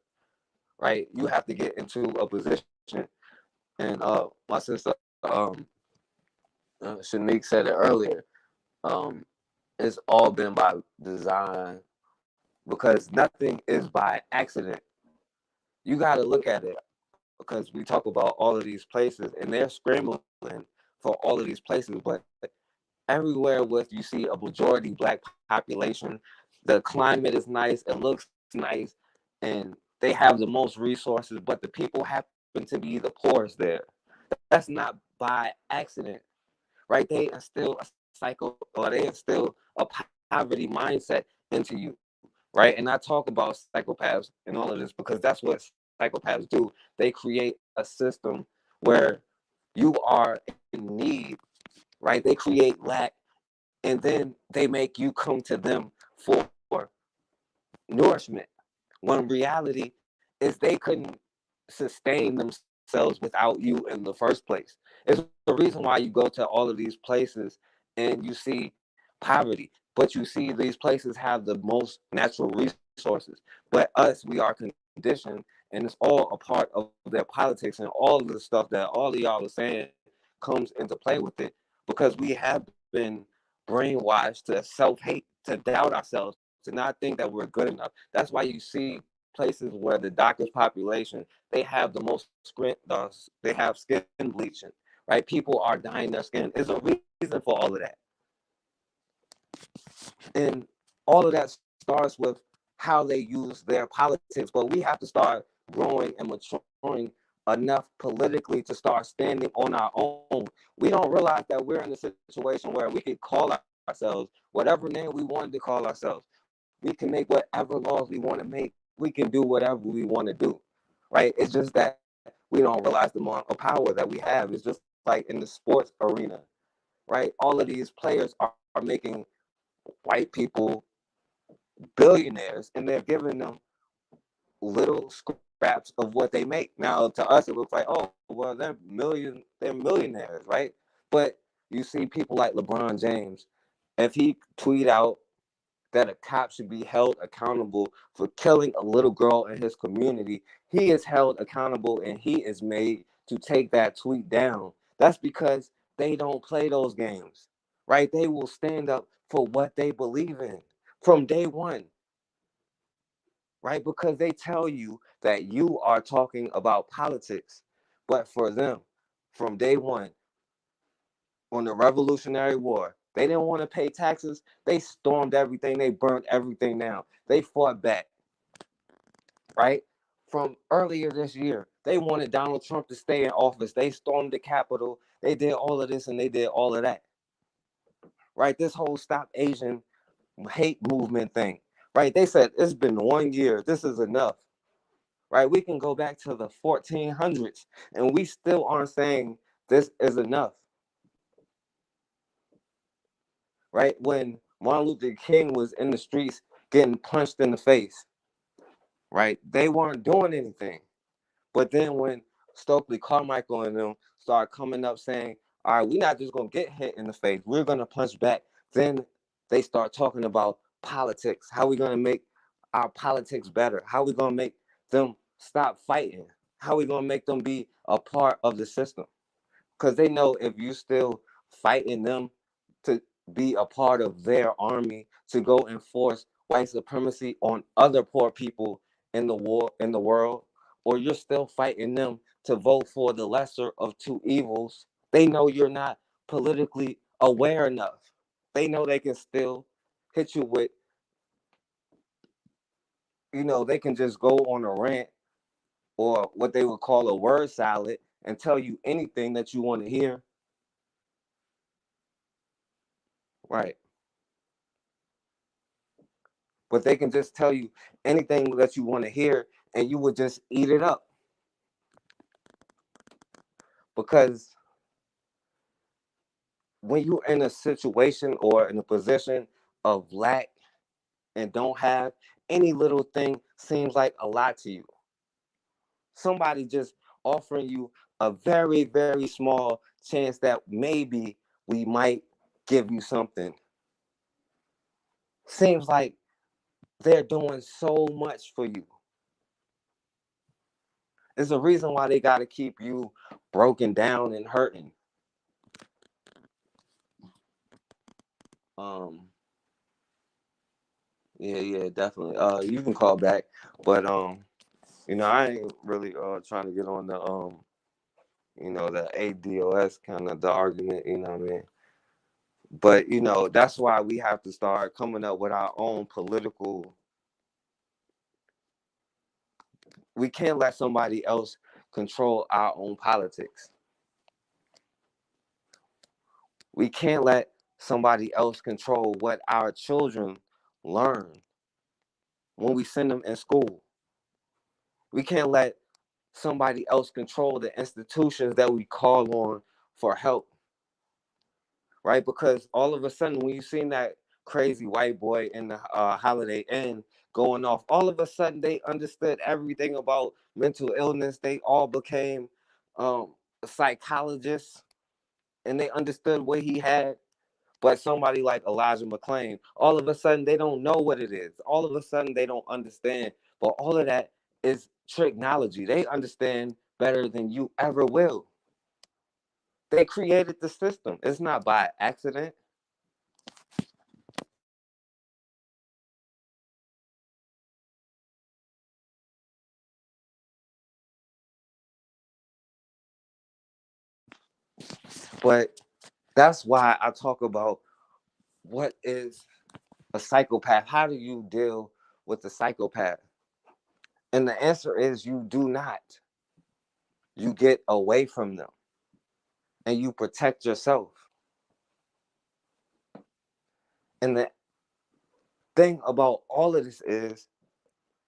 right? You have to get into a position. And my sister Shanique said it earlier. Um, it's all been by design because nothing is by accident. You got to look at it because we talk about all of these places and they're scrambling for all of these places, but everywhere with you see a majority black population, the climate is nice, it looks nice, and they have the most resources, but the people happen to be the poorest there. That's not by accident, right? They instill a cycle, or they instill a poverty mindset into you, right? And I talk about psychopaths and all of this because that's what psychopaths do. They create a system where you are in need, right? They create lack, and then they make you come to them for nourishment. When reality is they couldn't sustain themselves without you in the first place. It's the reason why you go to all of these places and you see poverty, but you see these places have the most natural resources. But us, we are conditioned, and it's all a part of their politics, and all of the stuff that all of y'all are saying comes into play with it because we have been brainwashed to self-hate, to doubt ourselves, to not think that we're good enough. That's why you see places where the darkest population, they have the most they have skin bleaching, right? People are dyeing their skin. There's a reason for all of that. And all of that starts with how they use their politics, but we have to start growing and maturing enough politically to start standing on our own. We don't realize that we're in a situation where we could call ourselves whatever name we wanted to call ourselves. We can make whatever laws we want to make. We can do whatever we want to do, right? It's just that we don't realize the amount of power that we have. It's just like in the sports arena, right? All of these players are making white people billionaires, and they're giving them little scraps of what they make. Now, to us, it looks like, oh, well, they're millionaires, right? But you see people like LeBron James, if he tweet out that a cop should be held accountable for killing a little girl in his community, he is held accountable and he is made to take that tweet down. That's because they don't play those games, right? They will stand up for what they believe in from day one, right? Because they tell you that you are talking about politics. But for them, from day one, on the Revolutionary War, they didn't want to pay taxes. They stormed everything. They burned everything down. They fought back, right? From earlier this year, they wanted Donald Trump to stay in office. They stormed the Capitol. They did all of this and they did all of that, right? This whole Stop Asian hate movement thing, right? They said it's been 1 year. This is enough, right? We can go back to the 1400s and we still aren't saying this is enough, right? When Martin Luther King was in the streets getting punched in the face, right? They weren't doing anything. But then when Stokely Carmichael and them start coming up saying, all right, we're not just going to get hit in the face, we're going to punch back. Then they start talking about politics. How we going to make our politics better? How we going to make them stop fighting? How we going to make them be a part of the system? Because they know if you still fighting them to be a part of their army to go enforce white supremacy on other poor people in the world, or you're still fighting them to vote for the lesser of two evils, they know you're not politically aware enough. They know they can still hit you with, they can just go on a rant or what they would call a word salad and tell you anything that you want to hear. Right. But they can just tell you anything that you want to hear and you would just eat it up because when you're in a situation or in a position of lack and don't have, any little thing seems like a lot to you. Somebody just offering you a very, very small chance that maybe we might give you something seems like they're doing so much for you. It's a reason why they got to keep you broken down and hurting. Um, yeah, definitely. You can call back, but I ain't really trying to get on the the ADOS kind of the argument. What I mean? But that's why we have to start coming up with our own political. We can't let somebody else control our own politics. We can't let somebody else control what our children learn when we send them in school. We can't let somebody else control the institutions that we call on for help, right? Because all of a sudden, when you seen that crazy white boy in the Holiday Inn going off, all of a sudden they understood everything about mental illness. They all became psychologists, and they understood what he had. But somebody like Elijah McClain, all of a sudden they don't know what it is. All of a sudden they don't understand. But all of that is technology. They understand better than you ever will. They created the system. It's not by accident. But that's why I talk about what is a psychopath. How do you deal with the psychopath? And the answer is you do not. You get away from them and you protect yourself. And the thing about all of this is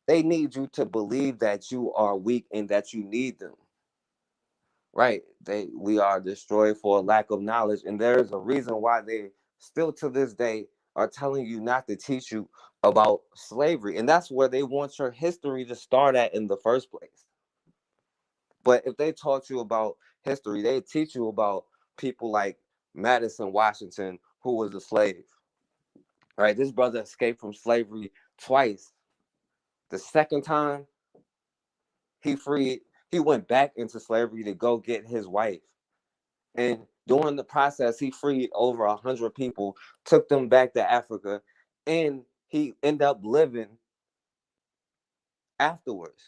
they need you to believe that you are weak and that you need them. Right? We are destroyed for a lack of knowledge, and there is a reason why they still to this day are telling you not to teach you about slavery, and that's where they want your history to start at in the first place. But if they taught you about history, they teach you about people like Madison Washington, who was a slave. Right? This brother escaped from slavery twice. The second time he freed, he went back into slavery to go get his wife. And during the process, he freed over 100 people, took them back to Africa, and he ended up living afterwards.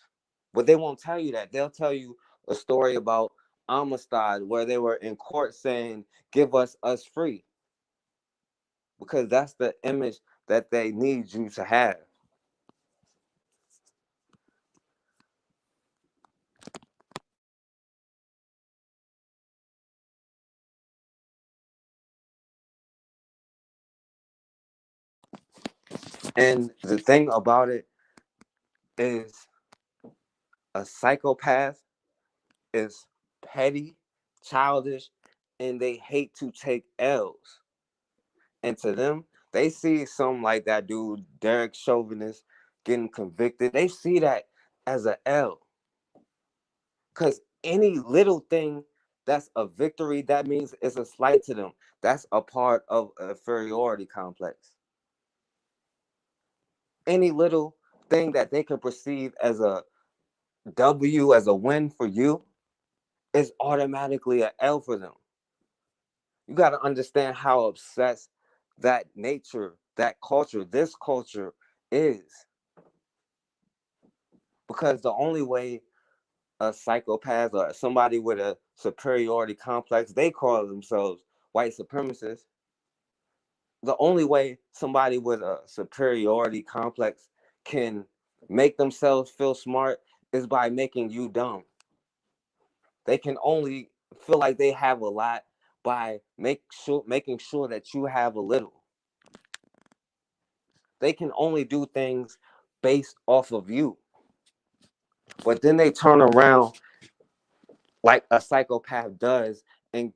But they won't tell you that. They'll tell you a story about Amistad, where they were in court saying, "Give us free," because that's the image that they need you to have. And the thing about it is, a psychopath is petty, childish, and they hate to take L's. And to them, they see something like that dude, Derek Chauvinist, getting convicted. They see that as a L. Because any little thing that's a victory, that means it's a slight to them. That's a part of an inferiority complex. Any little thing that they can perceive as a W, as a win for you, is automatically an L for them. You got to understand how obsessed that nature, that culture, this culture is. Because the only way a psychopath or somebody with a superiority complex, they call themselves white supremacists. The only way somebody with a superiority complex can make themselves feel smart is by making you dumb. They can only feel like they have a lot by making sure that you have a little. They can only do things based off of you. But then they turn around like a psychopath does and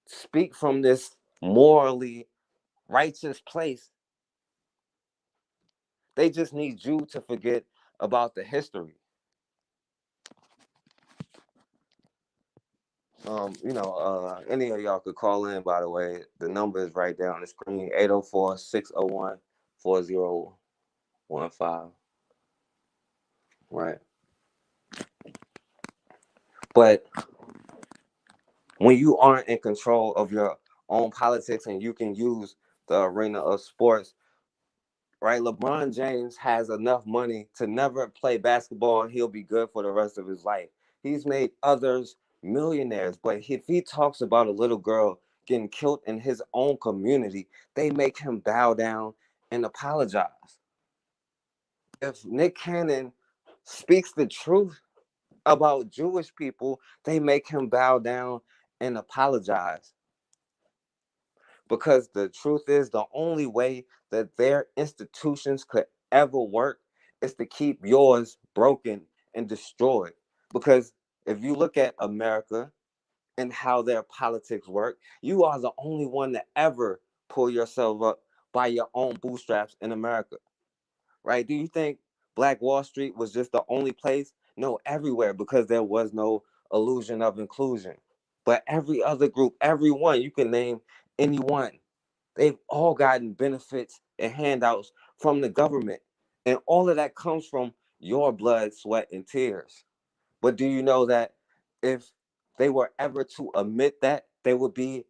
speak from this morally righteous place. They just need you to forget about the history. Any of y'all could call in, by the way. The number is right there on the screen, 804-601-4015. Right. But when you aren't in control of your own politics and you can use the arena of sports, right? LeBron James has enough money to never play basketball and he'll be good for the rest of his life. He's made others millionaires, but if he talks about a little girl getting killed in his own community, they make him bow down and apologize. If Nick Cannon speaks the truth about Jewish people, they make him bow down and apologize. Because the truth is, the only way that their institutions could ever work is to keep yours broken and destroyed. Because if you look at America and how their politics work, you are the only one to ever pull yourself up by your own bootstraps in America, right? Do you think Black Wall Street was just the only place? No, everywhere, because there was no illusion of inclusion. But every other group, everyone, you can name anyone, they've all gotten benefits and handouts from the government. And all of that comes from your blood, sweat, and tears. But do you know that if they were ever to admit that, they would be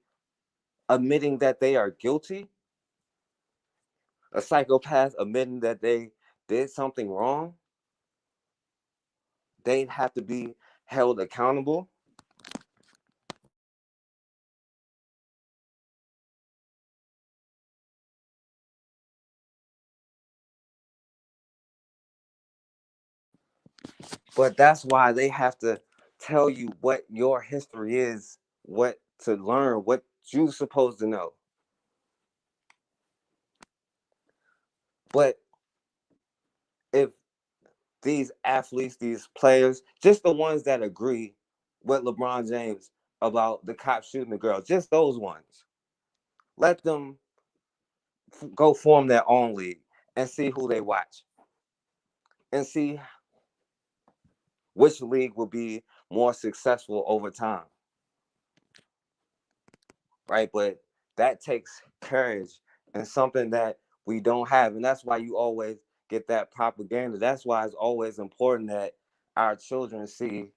admitting that they are guilty? A psychopath admitting that they did something wrong, they'd have to be held accountable. But that's why they have to tell you what your history is, what to learn, what you're supposed to know. But if these athletes, these players, just the ones that agree with LeBron James about the cop shooting the girl, just those ones, let them go form their own league and see who they watch and see which league will be more successful over time, right? But that takes courage and something that we don't have. And that's why you always get that propaganda. That's why it's always important that our children see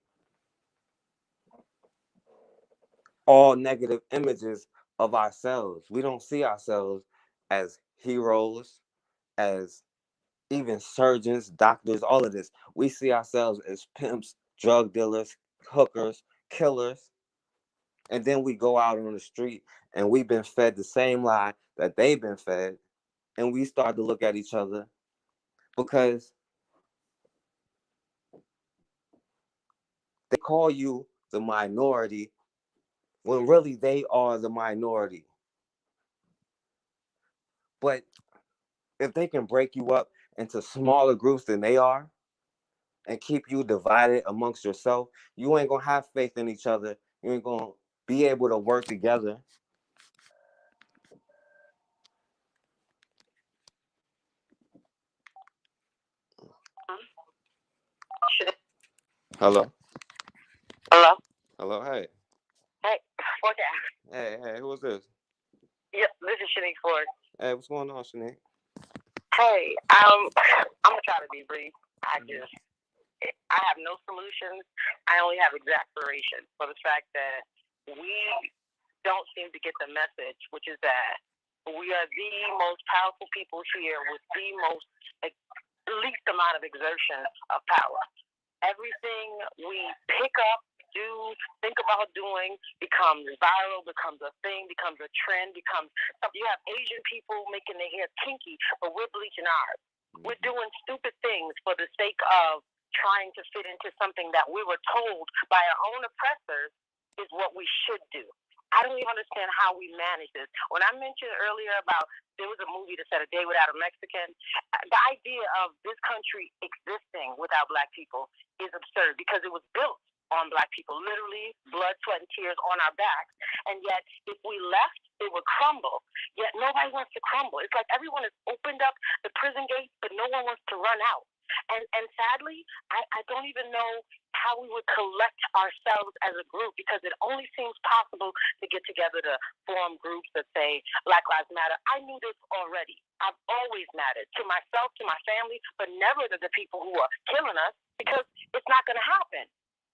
all negative images of ourselves. We don't see ourselves as heroes, as even surgeons, doctors, all of this. We see ourselves as pimps, drug dealers, hookers, killers. And then we go out on the street and we've been fed the same lie that they've been fed. And we start to look at each other because they call you the minority when really they are the minority. But if they can break you up into smaller groups than they are and keep you divided amongst yourself, you ain't gonna have faith in each other. You ain't gonna be able to work together. Hello. Hello? Hello. Hey. Hey, what's that? Hey. Who is this? Yep, this is Shanique Ford. Hey, what's going on, Shanique? Hey, I'm gonna try to be brief. I have no solutions. I only have exasperation for the fact that we don't seem to get the message, which is that we are the most powerful people here with the most least amount of exertion of power. Everything we pick up, do, think about doing becomes viral, becomes a thing, becomes a trend, becomes something. You have Asian people making their hair kinky, but we're bleaching ours. We're doing stupid things for the sake of trying to fit into something that we were told by our own oppressors is what we should do. I don't even understand how we manage this. When I mentioned earlier about there was a movie that said A Day Without a Mexican, the idea of this country existing without Black people is absurd because it was built on Black people, literally blood, sweat, and tears on our backs. And yet, if we left, it would crumble. Yet nobody wants to crumble. It's like everyone has opened up the prison gates, but no one wants to run out. And sadly, I don't even know how we would collect ourselves as a group because it only seems possible to get together to form groups that say Black Lives Matter. I knew this already. I've always mattered to myself, to my family, but never to the people who are killing us because it's not going to happen.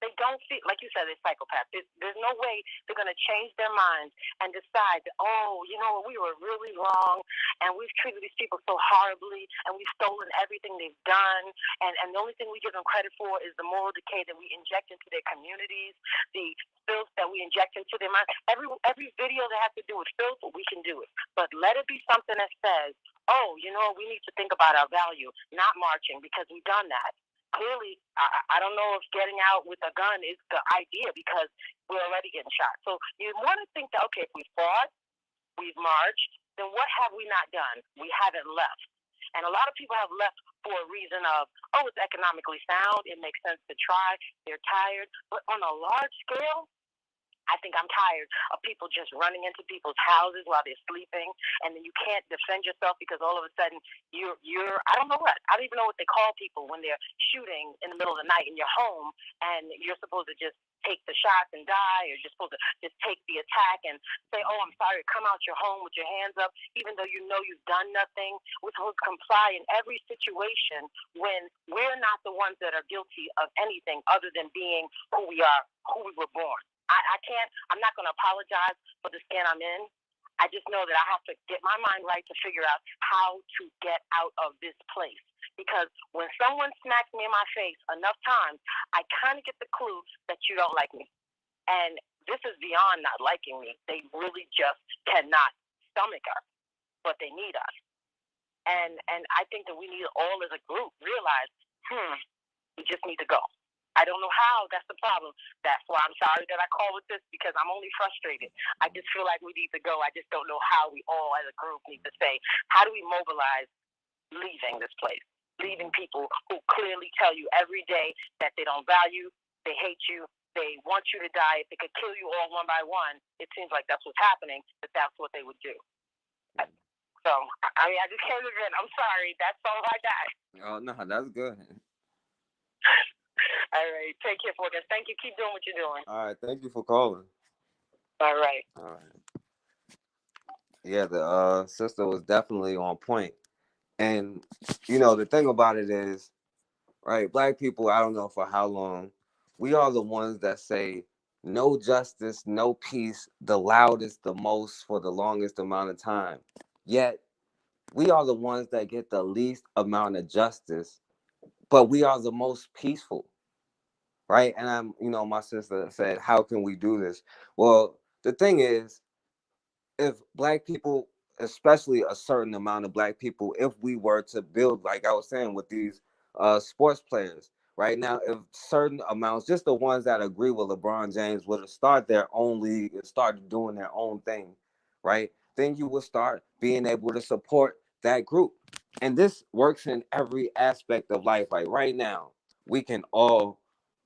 They don't feel, like you said, they're psychopaths. There's no way they're going to change their minds and decide, oh, you know, we were really wrong and we've treated these people so horribly and we've stolen everything they've done. And the only thing we give them credit for is the moral decay that we inject into their communities, the filth that we inject into their minds. Every video that has to do with filth, we can do it. But let it be something that says, oh, you know, we need to think about our value, not marching, because we've done that. Clearly, I don't know if getting out with a gun is the idea because we're already getting shot. So you want to think that, okay, if we fought, we've marched, then what have we not done? We haven't left. And a lot of people have left for a reason of, oh, it's economically sound, it makes sense to try, they're tired. But on a large scale, I think I'm tired of people just running into people's houses while they're sleeping, and then you can't defend yourself because all of a sudden you're I don't know what, I don't even know what they call people when they're shooting in the middle of the night in your home, and you're supposed to just take the shots and die, or you're supposed to just take the attack and say, oh, I'm sorry, come out your home with your hands up, even though you know you've done nothing. We're supposed to comply in every situation when we're not the ones that are guilty of anything other than being who we are, who we were born. I can't, I'm not going to apologize for the skin I'm in. I just know that I have to get my mind right to figure out how to get out of this place. Because when someone smacks me in my face enough times, I kind of get the clue that you don't like me. And this is beyond not liking me. They really just cannot stomach us, but they need us. And I think that we need all as a group realize, we just need to go. I don't know how. That's the problem. That's why I'm sorry that I call it this, because I'm only frustrated. I just feel like we need to go. I just don't know how we all as a group need to say, how do we mobilize leaving this place? Leaving people who clearly tell you every day that they don't value, they hate you, they want you to die. If they could kill you all one by one, it seems like that's what's happening, that that's what they would do. So, I mean, I just came in. I'm sorry. That's all I got. Oh, no, that's good. All right. Take care, Focus. Thank you. Keep doing what you're doing. All right. Thank you for calling. All right. All right. Yeah, the sister was definitely on point. And, you know, the thing about it is, right, Black people, I don't know for how long, we are the ones that say no justice, no peace, the loudest, the most, for the longest amount of time. Yet, we are the ones that get the least amount of justice, but we are the most peaceful. Right. And my sister said, how can we do this? Well, the thing is, if Black people, especially a certain amount of Black people, if we were to build, like I was saying, with these sports players, right now, if certain amounts, just the ones that agree with LeBron James, would start their own league and start doing their own thing, right? Then you will start being able to support that group. And this works in every aspect of life. Like right now, we can all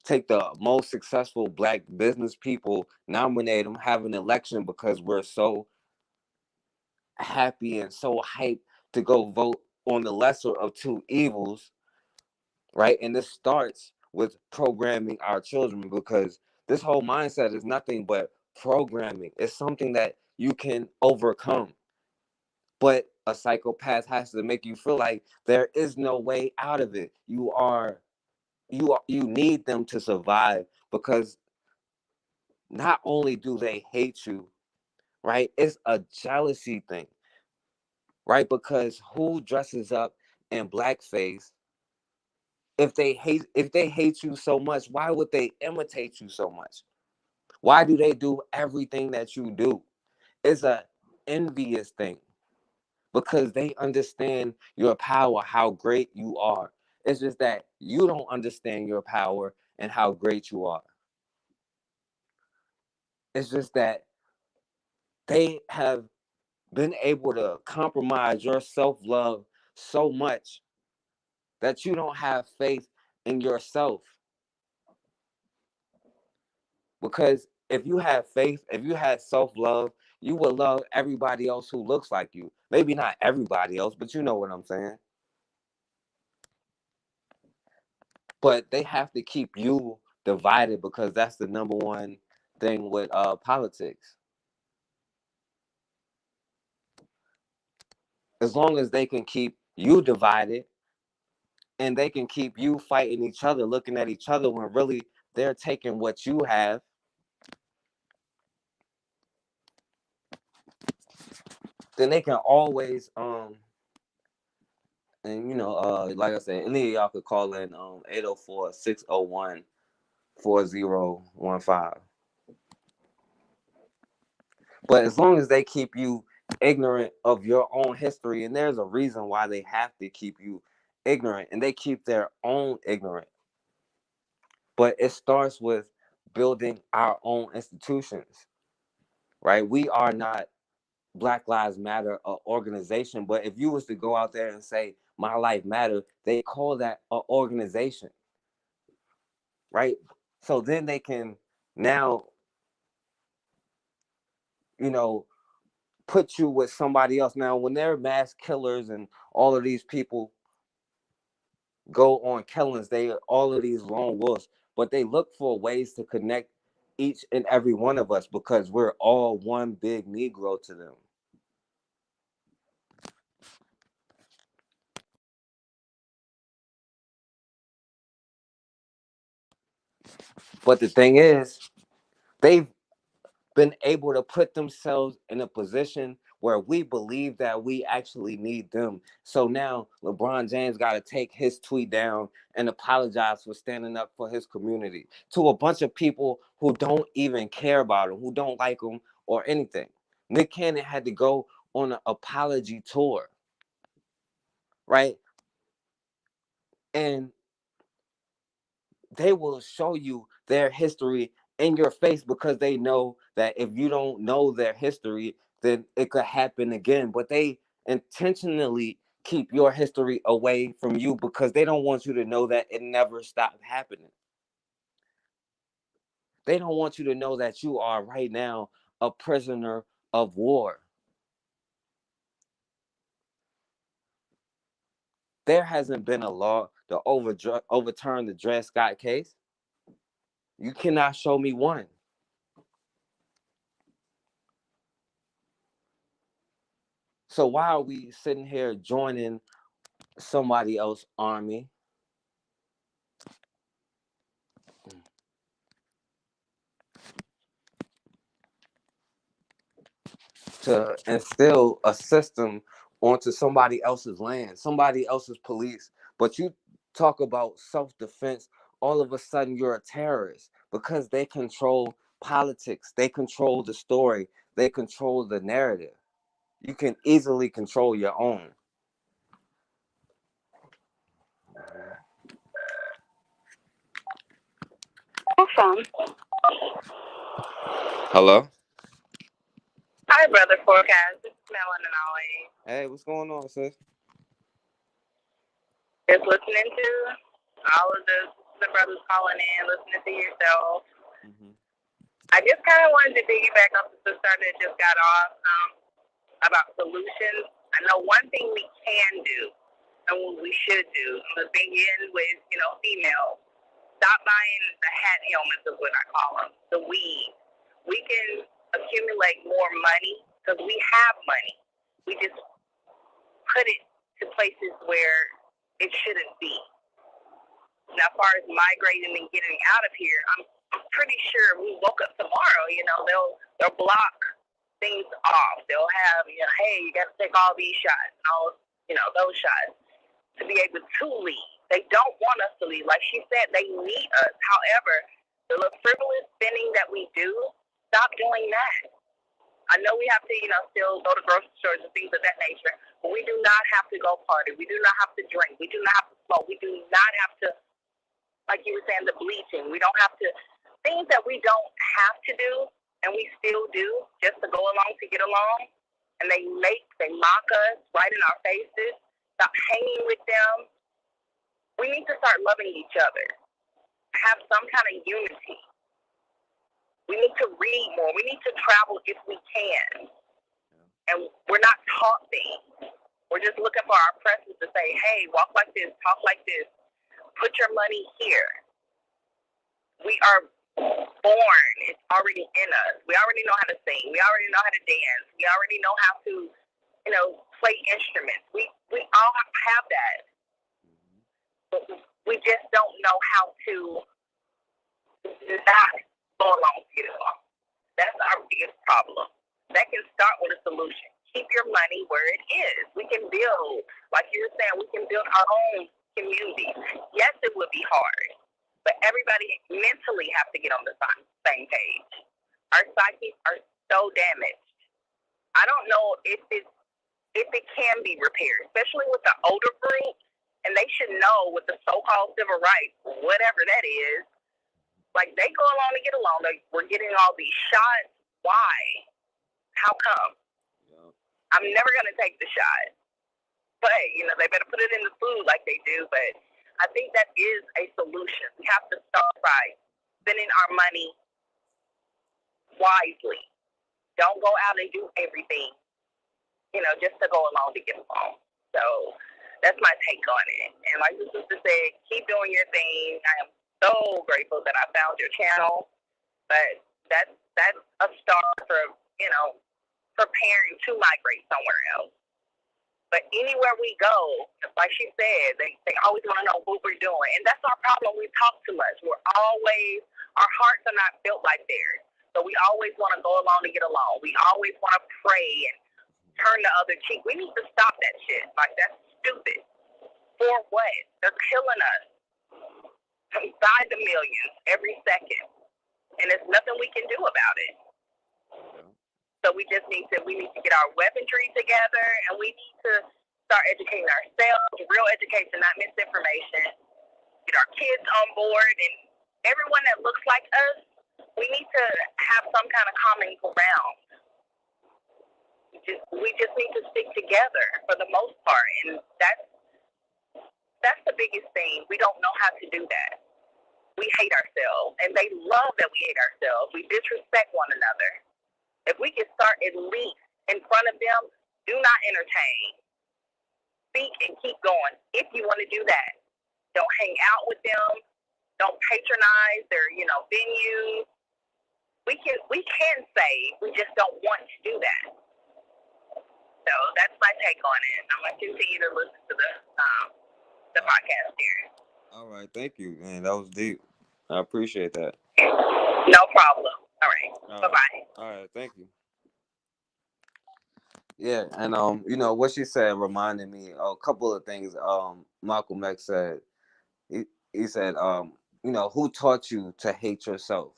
take the most successful Black business people, nominate them, have an election because we're so happy and so hyped to go vote on the lesser of two evils, right? And this starts with programming our children, because this whole mindset is nothing but programming. It's something that you can overcome. But a psychopath has to make you feel like there is no way out of it. You need them to survive, because not only do they hate you, right? It's a jealousy thing, right? Because who dresses up in blackface? If they hate you so much, why would they imitate you so much? Why do they do everything that you do? It's a envious thing, because they understand your power, how great you are. It's just that you don't understand your power and how great you are. It's just that they have been able to compromise your self-love so much that you don't have faith in yourself. Because if you have faith, if you had self-love, you will love everybody else who looks like you. Maybe not everybody else, but you know what I'm saying. But they have to keep you divided, because that's the number one thing with politics. As long as they can keep you divided, and they can keep you fighting each other, looking at each other, when really they're taking what you have, then they can always and like I said, any of y'all could call in 804-601-4015. But as long as they keep you ignorant of your own history, and there's a reason why they have to keep you ignorant, and they keep their own ignorant. But it starts with building our own institutions, right? We are not Black Lives Matter organization, but if you was to go out there and say my life matter, they call that an organization, right? So then they can now, you know, put you with somebody else. Now, when they're mass killers and all of these people go on killings, they all of these lone wolves, but they look for ways to connect each and every one of us because we're all one big Negro to them. But the thing is, they've been able to put themselves in a position where we believe that we actually need them. So now LeBron James got to take his tweet down and apologize for standing up for his community to a bunch of people who don't even care about him, who don't like him or anything. Nick Cannon had to go on an apology tour, right? And they will show you their history in your face because they know that if you don't know their history, then it could happen again. But they intentionally keep your history away from you because they don't want you to know that it never stopped happening. They don't want you to know that you are right now a prisoner of war. There hasn't been a law to overturn the Dred Scott case. You cannot show me one. So why are we sitting here joining somebody else's army to instill a system onto somebody else's land, somebody else's police? But you talk about self-defense, all of a sudden you're a terrorist because they control politics, they control the story, they control the narrative. You can easily control your own. Awesome. Hello? Hi, Brother Forecast. This is Melon and always. Hey, what's going on, sis? Just listening to all of the brothers calling in, listening to yourself. I just kind of wanted to piggyback off the sister that just got off about solutions. I know one thing we can do and what we should do, and the thing is with, females, stop buying the hat helmets is what I call them, the weed. We can accumulate more money because we have money. We just put it to places where it shouldn't be. Now, as far as migrating and getting out of here, I'm pretty sure we woke up tomorrow, they'll block things off. They'll have, hey, you got to take all these shots, and all, those shots to be able to leave. They don't want us to leave. Like she said, they need us. However, the little frivolous spending that we do, stop doing that. I know we have to, still go to grocery stores and things of that nature, but we do not have to go party. We do not have to drink. We do not have to smoke. We do not have to, like you were saying, the bleaching. We don't have to, things that we don't have to do, and we still do just to go along to get along. And they mock us right in our faces. Stop hanging with them. We need to start loving each other. Have some kind of unity. We need to read more. We need to travel if we can. And we're not taught things. We're just looking for our oppressors to say, hey, walk like this, talk like this, put your money here. We are born. It's already in us. We already know how to sing. We already know how to dance. We already know how to, play instruments. We all have that. But we just don't know how to not go along to get along. That's our biggest problem. That can start with a solution. Keep your money where it is. We can build, like you were saying, we can build our own community. Yes, it would be hard, but everybody mentally have to get on the same page. Our psyches are so damaged. I don't know if it can be repaired, especially with the older group, and they should know with the so-called civil rights, whatever that is. Like they go along to get along. Like we're getting all these shots. Why? How come? Yeah. I'm never gonna take the shot, but they better put it in the food like they do. But I think that is a solution. We have to start by spending our money wisely. Don't go out and do everything, just to go along to get along. So that's my take on it. And like the sister said, keep doing your thing. I am so grateful that I found your channel. But that's a start for, preparing to migrate somewhere else. But anywhere we go, like she said, they always want to know what we're doing. And that's our problem. We talk too much. Our hearts are not built like theirs. So we always want to go along to get along. We always want to pray and turn the other cheek. We need to stop that shit. Like, that's stupid. For what? They're killing us by the millions every second. And there's nothing we can do about it. So we need to get our weaponry together, and we need to start educating ourselves, real education, not misinformation. Get our kids on board, and everyone that looks like us, we need to have some kind of common ground. We just need to stick together for the most part, and that's the biggest thing. We don't know how to do that. We hate ourselves, and they love that we hate ourselves. We disrespect one another. If we can start at least in front of them, do not entertain. Speak and keep going. If you want to do that, don't hang out with them. Don't patronize their, venues. We can say we just don't want to do that. So that's my take on it. I'm gonna continue to listen to the podcast here. All right, thank you, man. That was deep. I appreciate that. No problem. All right. Bye-bye. All right, thank you. Yeah, and what she said reminded me a couple of things. Malcolm X said. He said, who taught you to hate yourself,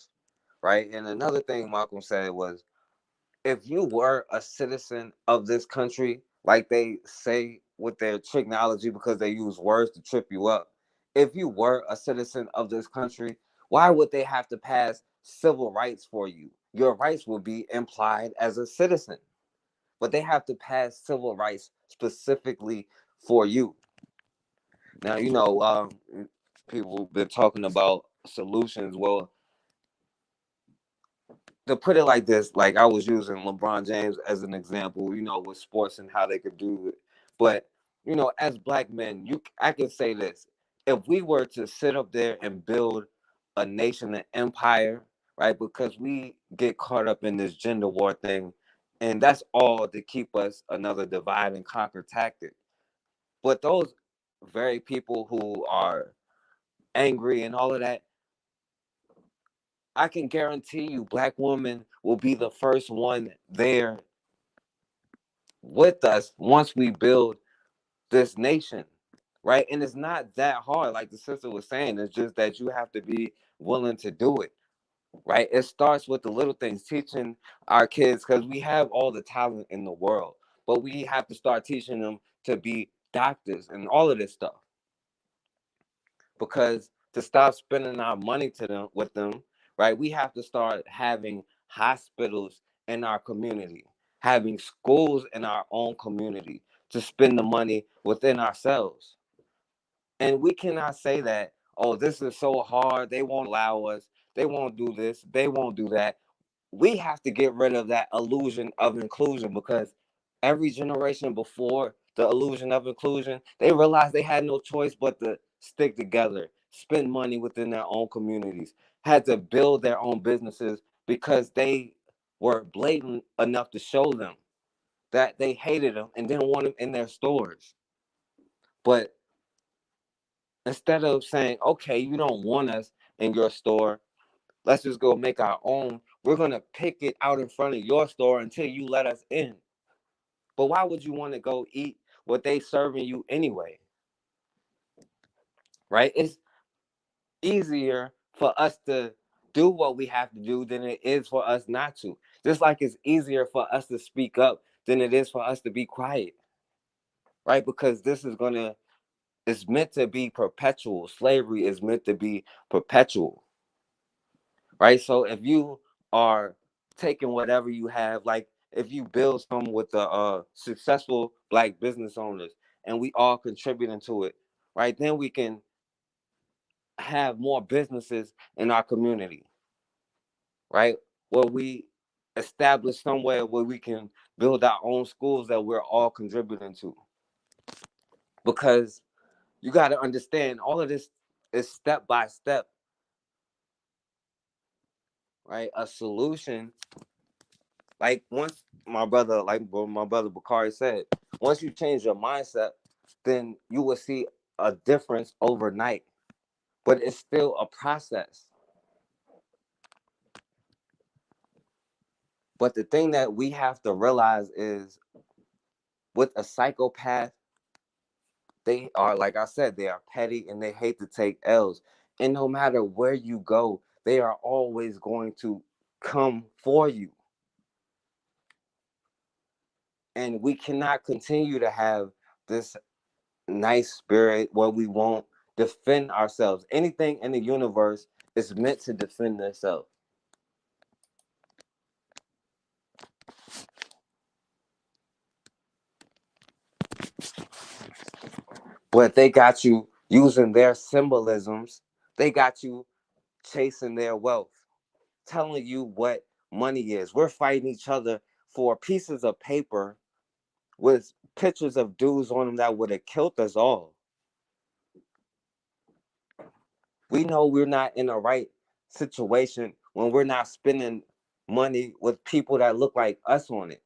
right? And another thing Malcolm said was, if you were a citizen of this country, like they say with their technology, because they use words to trip you up. If you were a citizen of this country, why would they have to pass civil rights for you? Your rights would be implied as a citizen, but they have to pass civil rights specifically for you. Now, people have been talking about solutions. Well, to put it like this, like I was using LeBron James as an example, with sports and how they could do it. But, as black men, I can say this. If we were to sit up there and build a nation, an empire, right? Because we get caught up in this gender war thing, and that's all to keep us another divide and conquer tactic. But those very people who are angry and all of that, I can guarantee you black women will be the first one there with us once we build this nation, right? And it's not that hard, like the sister was saying. It's just that you have to be willing to do it, right? It starts with the little things, teaching our kids, because we have all the talent in the world, but we have to start teaching them to be doctors and all of this stuff. Because to stop spending our money with them, right? We have to start having hospitals in our community, having schools in our own community to spend the money within ourselves. And we cannot say that, oh, this is so hard. They won't allow us. They won't do this. They won't do that. We have to get rid of that illusion of inclusion, because every generation before the illusion of inclusion, they realized they had no choice but to stick together, spend money within their own communities, had to build their own businesses because they were blatant enough to show them that they hated them and didn't want them in their stores. But instead of saying, okay, you don't want us in your store, Let's just go make our own. We're gonna pick it out in front of your store until you let us in. But why would you want to go eat what they serving you anyway? Right? It's easier for us to do what we have to do than it is for us not to. Just like it's easier for us to speak up than it is for us to be quiet. Right? Because this is gonna it's meant to be perpetual. Slavery is meant to be perpetual. Right? So if you are taking whatever you have, like if you build some with the successful black business owners and we all contributing to it, right? Then we can have more businesses in our community, right? Where we establish somewhere where we can build our own schools that we're all contributing to. Because you got to understand all of this is step by step, right? A solution, like once my brother Bakari said, once you change your mindset, then you will see a difference overnight. But it's still a process. But the thing that we have to realize is with a psychopath, they are, like I said, they are petty and they hate to take L's. And no matter where you go, they are always going to come for you. And we cannot continue to have this nice spirit where we won't defend ourselves. Anything in the universe is meant to defend itself. But they got you using their symbolisms, they got you chasing their wealth, telling you what money is. We're fighting each other for pieces of paper with pictures of dudes on them that would have killed us all. We know we're not in the right situation when we're not spending money with people that look like us on it.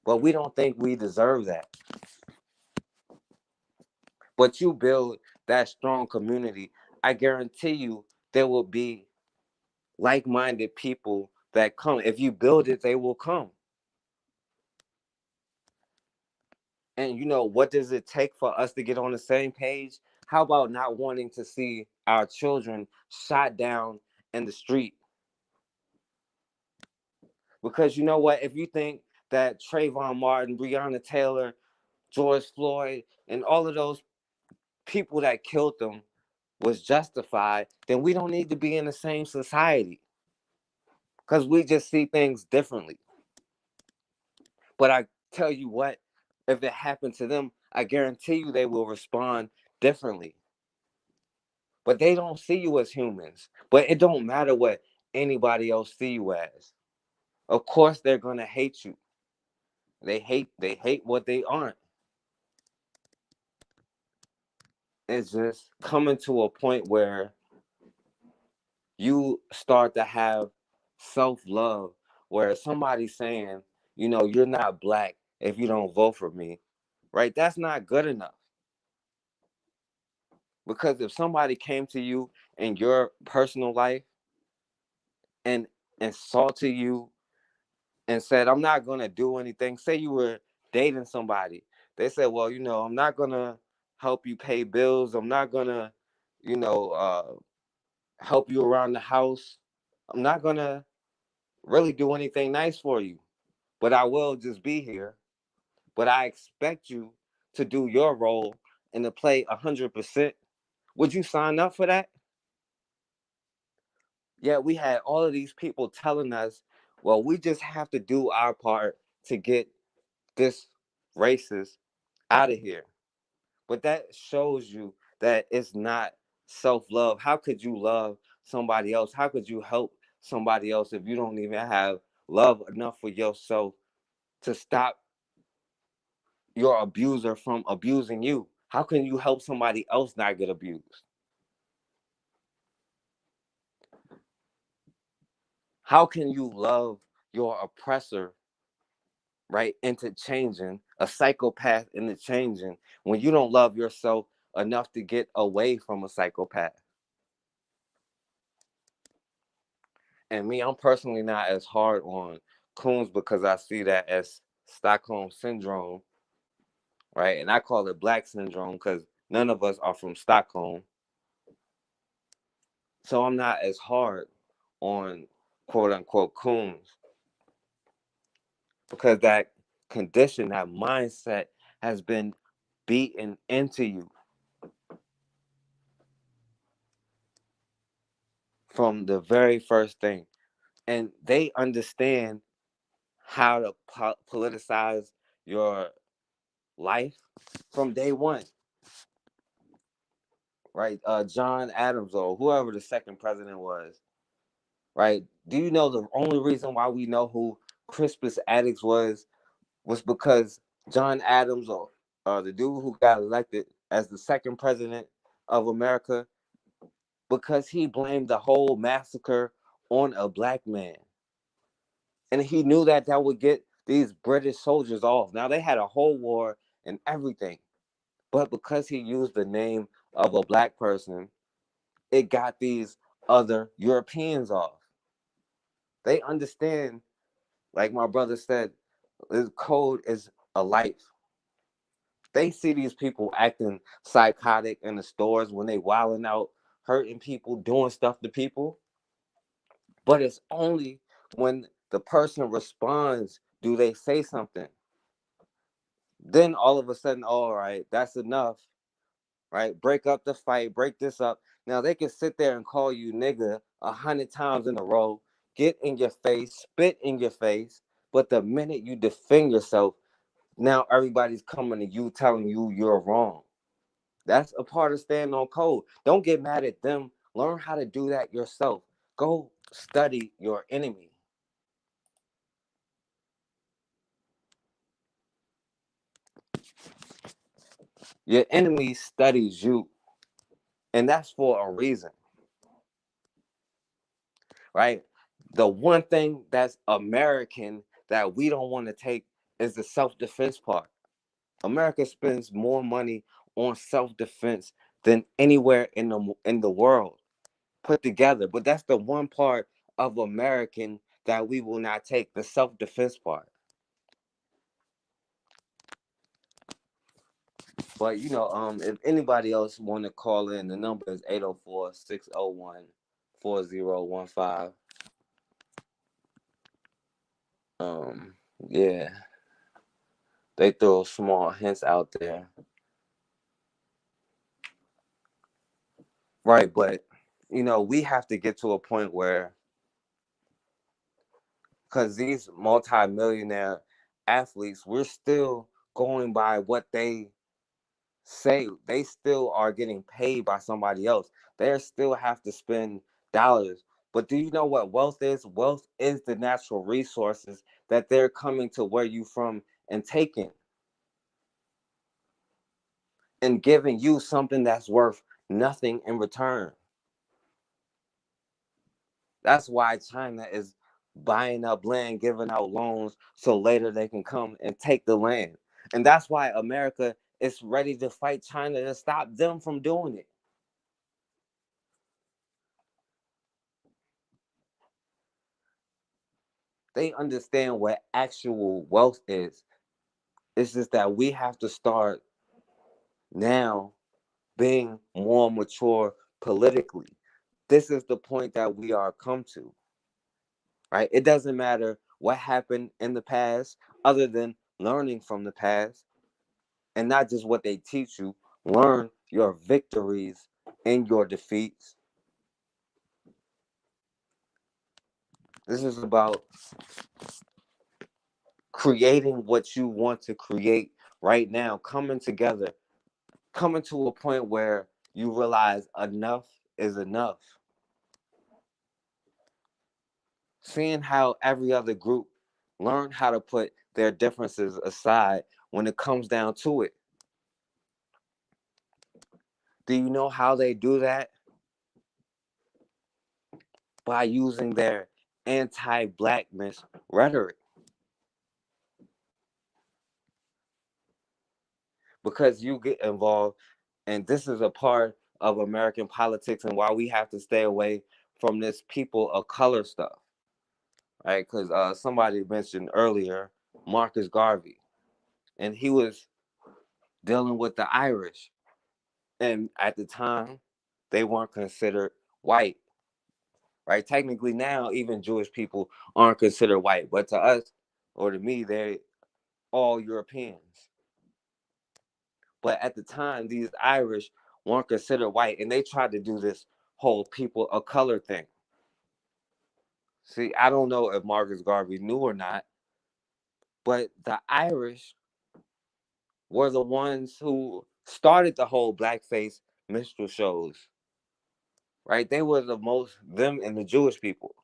But we don't think we deserve that. But you build that strong community, I guarantee you there will be like-minded people that come. If you build it, they will come. And you know, what does it take for us to get on the same page? How about not wanting to see our children shot down in the street? Because you know what? If you think that Trayvon Martin, Breonna Taylor, George Floyd, and all of those people that killed them was justified, then we don't need to be in the same society because we just see things differently. But I tell you what, if it happened to them, I guarantee you they will respond differently. But they don't see you as humans. But it don't matter what anybody else see you as. Of course they're gonna hate you. They hate what they aren't. It's just coming to a point where you start to have self-love, where somebody's saying, you know, you're not black if you don't vote for me. Right? That's not good enough. Because if somebody came to you in your personal life and insulted you and said, I'm not gonna do anything. Say you were dating somebody. They said, well, you know, I'm not gonna help you pay bills. I'm not gonna, you know, help you around the house. I'm not gonna really do anything nice for you, but I will just be here. But I expect you to do your role and to play 100%. Would you sign up for that? Yeah, we had all of these people telling us, well, we just have to do our part to get this racist out of here. But that shows you that it's not self love. How could you love somebody else? How could you help somebody else if you don't even have love enough for yourself to stop your abuser from abusing you? How can you help somebody else not get abused? How can you love your oppressor, right, into changing, a psychopath into changing, when you don't love yourself enough to get away from a psychopath? And me, I'm personally not as hard on coons because I see that as Stockholm syndrome, right? And I call it black syndrome because none of us are from Stockholm. So I'm not as hard on quote unquote coons because that condition, that mindset has been beaten into you from the very first thing. And they understand how to politicize your life from day one, right? John Adams or whoever the second president was, right? Do you know the only reason why we know who Crispus Attucks was because John Adams or the dude who got elected as the second president of America, because he blamed the whole massacre on a black man. And he knew that that would get these British soldiers off. Now they had a whole war and everything, but because he used the name of a black person, it got these other Europeans off. They understand, like my brother said, this code is a life. They see these people acting psychotic in the stores when they wilding out, hurting people, doing stuff to people. But it's only when the person responds do they say something. Then all of a sudden, all right, that's enough, right? Break up the fight, break this up. Now they can sit there and call you nigga 100 times in a row, get in your face, spit in your face. But the minute you defend yourself, now everybody's coming to you telling you you're wrong. That's a part of staying on code. Don't get mad at them. Learn how to do that yourself. Go study your enemy. Your enemy studies you, and that's for a reason, right? The one thing that's American that we don't want to take is the self-defense part. America spends more money on self-defense than anywhere in the world put together. But that's the one part of American that we will not take, the self-defense part. But if anybody else want to call in, the number is 804-601-4015. Um, yeah, they throw small hints out there. Right, but we have to get to a point where, because these multimillionaire athletes, we're still going by what they say. They still are getting paid by somebody else. They still have to spend dollars. But do you know what wealth is? Wealth is the natural resources that they're coming to where you from and taking and giving you something that's worth nothing in return. That's why China is buying up land, giving out loans so later they can come and take the land. And that's why America is ready to fight China to stop them from doing it. They understand what actual wealth is. It's just that we have to start now being more mature politically. This is the point that we are come to, right? It doesn't matter what happened in the past other than learning from the past and not just what they teach you. Learn your victories and your defeats. This is about creating what you want to create right now, coming together, coming to a point where you realize enough is enough. Seeing how every other group learn how to put their differences aside when it comes down to it. Do you know how they do that? By using their anti-blackness rhetoric. Because you get involved, and this is a part of American politics and why we have to stay away from this people of color stuff. right? Because somebody mentioned earlier Marcus Garvey, and he was dealing with the Irish, and at the time they weren't considered white, right? Technically now even Jewish people aren't considered white, but to us or to me they're all Europeans. But at the time these Irish weren't considered white, and they tried to do this whole people of color thing. See, I don't know if Marcus Garvey knew or not, but the Irish were the ones who started the whole blackface minstrel shows, right? They were the most, them and the Jewish people,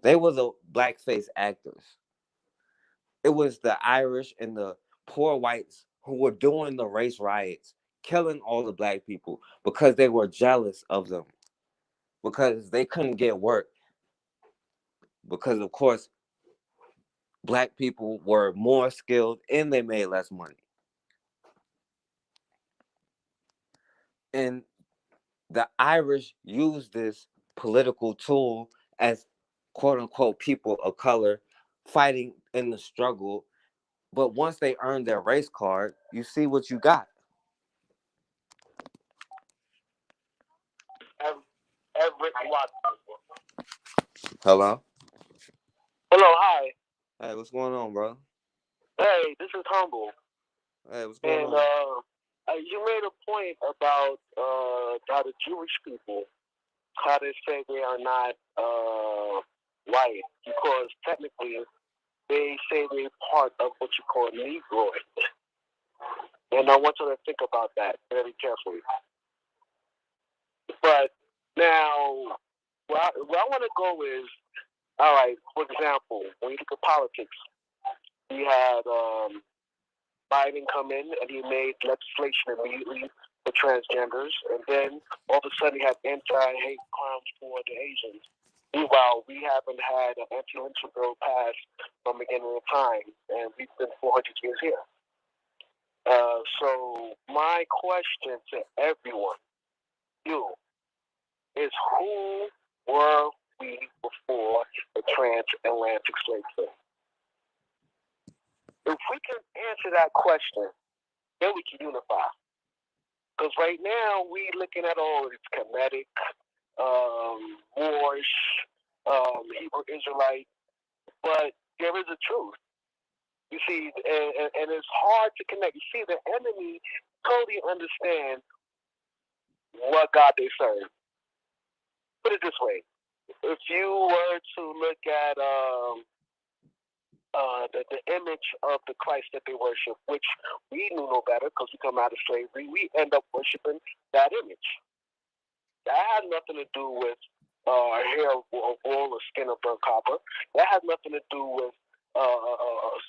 they were the blackface actors. It was the Irish and the poor whites who were doing the race riots, killing all the black people because they were jealous of them, because they couldn't get work, because, of course, black people were more skilled and they made less money. And the Irish used this political tool as quote unquote people of color fighting in the struggle. But once they earned their race card, you see what you got. Every what? Hello? Hello, hi. Hey, what's going on, bro? Hey, this is Humble. Hey, what's going And on? you made a point about how the Jewish people, how they say they are not white because technically they say they're part of what you call Negroid. And I want you to think about that very carefully. But now, where I want to go is, all right, for example, when you look at politics, we had Biden come in and he made legislation immediately for transgenders, and then all of a sudden he had anti-hate crimes for the Asians. Meanwhile, we haven't had an anti-lynching bill passed from the beginning of time, and we've been 400 years here. So my question to everyone, you, is who were we before the transatlantic slave trade? If we can answer that question, then we can unify. Because right now we looking at all it's Kemetic, Moorish, Hebrew Israelite, but there is a truth. You see, and it's hard to connect. You see, the enemy totally understand what God they serve. Put it this way: if you were to look at the image of the Christ that they worship, which we knew no better because we come out of slavery, we end up worshiping that image. That had nothing to do with hair of wool or skin of burnt copper. That had nothing to do with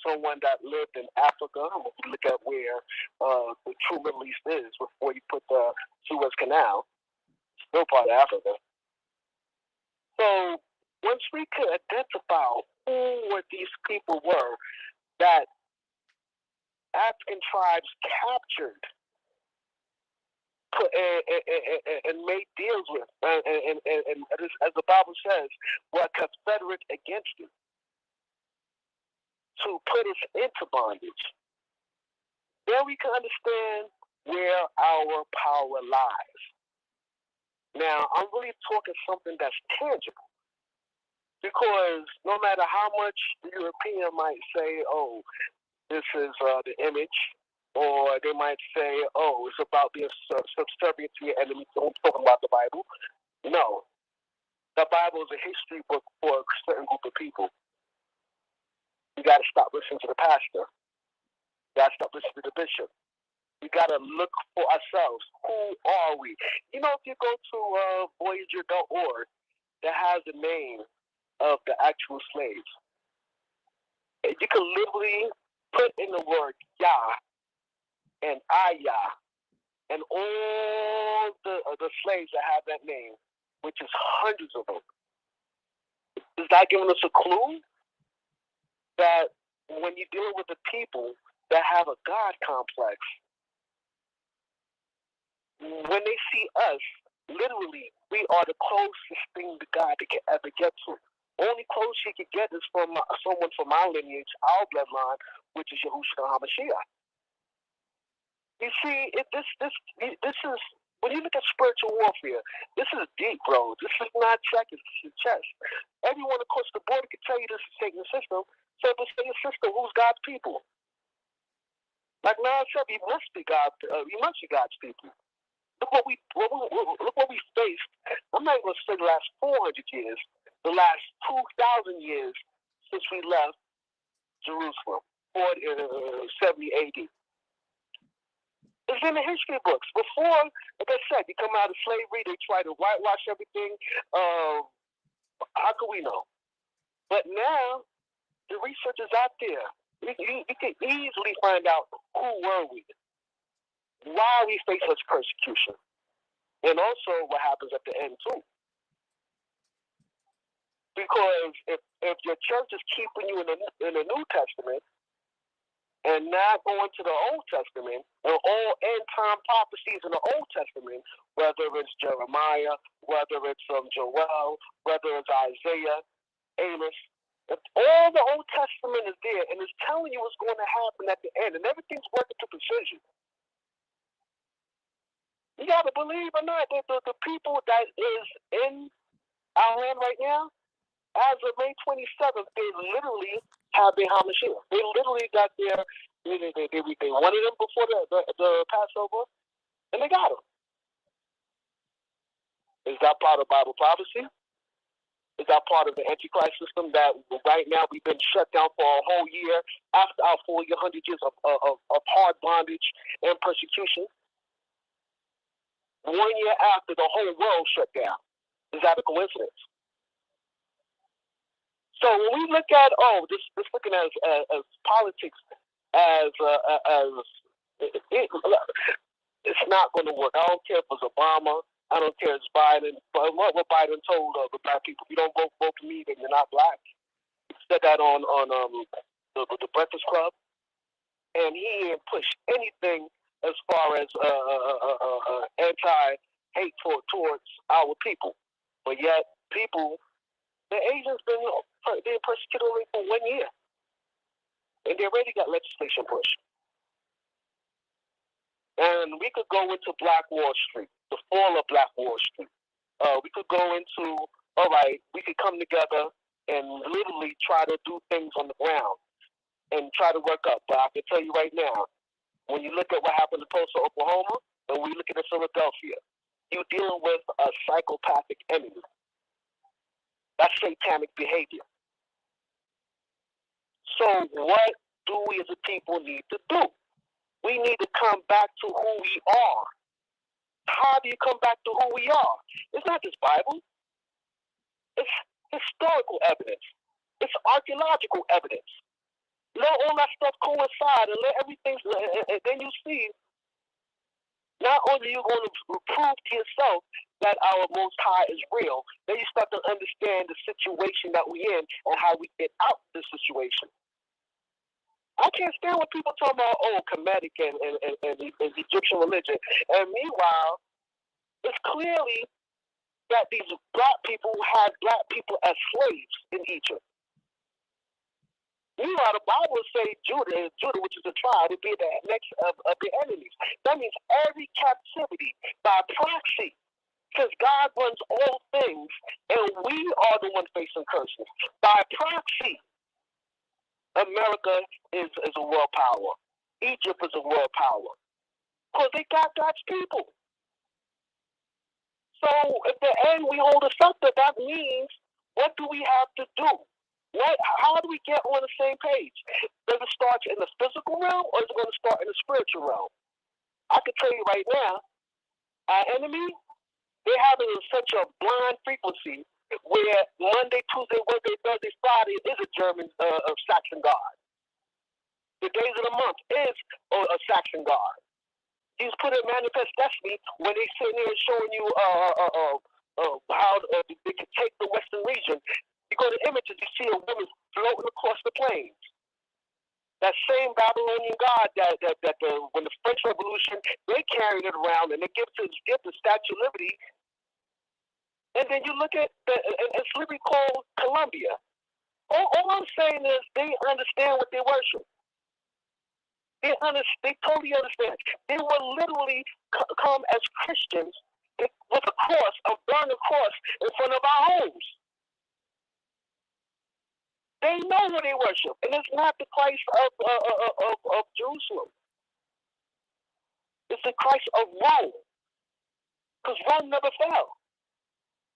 someone that lived in Africa. If you look at where the true Middle East is before you put the Suez Canal, still part of Africa. So once we could identify who what these people were that African tribes captured and made deals with, and as the Bible says, were confederate against you to put us into bondage. Then we can understand where our power lies. Now, I'm really talking something that's tangible. Because no matter how much the European might say, oh, this is the image, or they might say, oh, it's about being subservient to your enemy. Don't talk about the Bible. No. The Bible is a history book for a certain group of people. You got to stop listening to the pastor. You got to stop listening to the bishop. We got to look for ourselves. Who are we? You know, if you go to Voyager.org, that has the name of the actual slaves. You can literally put in the word Yah and Ayah and all the slaves that have that name, which is hundreds of them. Is that giving us a clue that when you're dealing with the people that have a God complex, when they see us, literally, we are the closest thing to God they can ever get to. Only close he could get is from someone from our lineage, our bloodline, which is Yahushua HaMashiach. You see, this is, when you look at spiritual warfare, this is deep, bro. This is not seconds, this is chess. Everyone across the border can tell you this is Satan's system. So if it's Satan's system, who's God's people? Like now I said, we must be God's people. Look what we faced. I'm not going to say the last 400 years, the last 2,000 years since we left Jerusalem, 70 AD. It's in the history books. Before, like I said, you come out of slavery, they try to whitewash everything. How can we know? But now, the research is out there. You can easily find out who were we, why we face such persecution, and also what happens at the end too. Because if your church is keeping you in the New Testament and not going to the Old Testament, and all end time prophecies in the Old Testament, whether it's Jeremiah, whether it's Joel, whether it's Isaiah, Amos, all the Old Testament is there, and it's telling you what's going to happen at the end, and everything's working to precision. You got to believe or not, the people that is in our land right now, as of May 27th, they literally have their Hamashiach. They literally got their, they wanted them before the Passover, and they got them. Is that part of Bible prophecy? Is that part of the Antichrist system that right now we've been shut down for a whole year after our 400 years of hard bondage and persecution? 1 year after the whole world shut down. Is that a coincidence? So when we look at this looking as politics as it's not going to work. I don't care if it's Obama. I don't care if it's Biden. But what Biden told the black people, if you don't vote for me, then you're not black. He said that on the Breakfast Club, and he didn't push anything as far as anti-hate towards our people. But yet, the Asians been persecuted only for 1 year, and they already got legislation pushed. And we could go into Black Wall Street, the fall of Black Wall Street. We could go into, all right, we could come together and literally try to do things on the ground and try to work up. But I can tell you right now, when you look at what happened in Tulsa, Oklahoma, and we look at Philadelphia, you're dealing with a psychopathic enemy. That's satanic behavior. So what do we as a people need to do? We need to come back to who we are. How do you come back to who we are? It's not just Bible. It's historical evidence. It's archaeological evidence. Let all that stuff coincide and let everything, and then you see, not only are you going to prove to yourself that our Most High is real, then you start to understand the situation that we're in and how we get out of this situation. I can't stand when people talk about, Kemetic and Egyptian religion. And meanwhile, it's clearly that these black people had black people as slaves in Egypt. Meanwhile, the Bible says Judah, which is a tribe, would be the next of the enemies. That means every captivity by proxy, since God runs all things, and we are the one facing curses. By proxy, America is a world power. Egypt is a world power. Because they got God's people. So at the end, we hold us up to that means, what do we have to do? How do we get on the same page? Does it start in the physical realm or is it going to start in the spiritual realm? I can tell you right now, our enemy, they're having such a blind frequency where Monday, Tuesday, Wednesday, Thursday, Friday is a German Saxon god. The days of the month is a Saxon god. He's put in manifest destiny when they sitting there showing you how they can take the Western region. You go to images, you see a woman floating across the plains. That same Babylonian god that when the French Revolution, they carried it around and they give the Statue of Liberty And then you look at it's literally called Colombia. All I'm saying is they understand what they worship. They totally understand. They will literally come as Christians with a cross, a burning cross in front of our homes. They know who they worship, and it's not the Christ of Jerusalem. It's the Christ of Rome, because Rome never fell.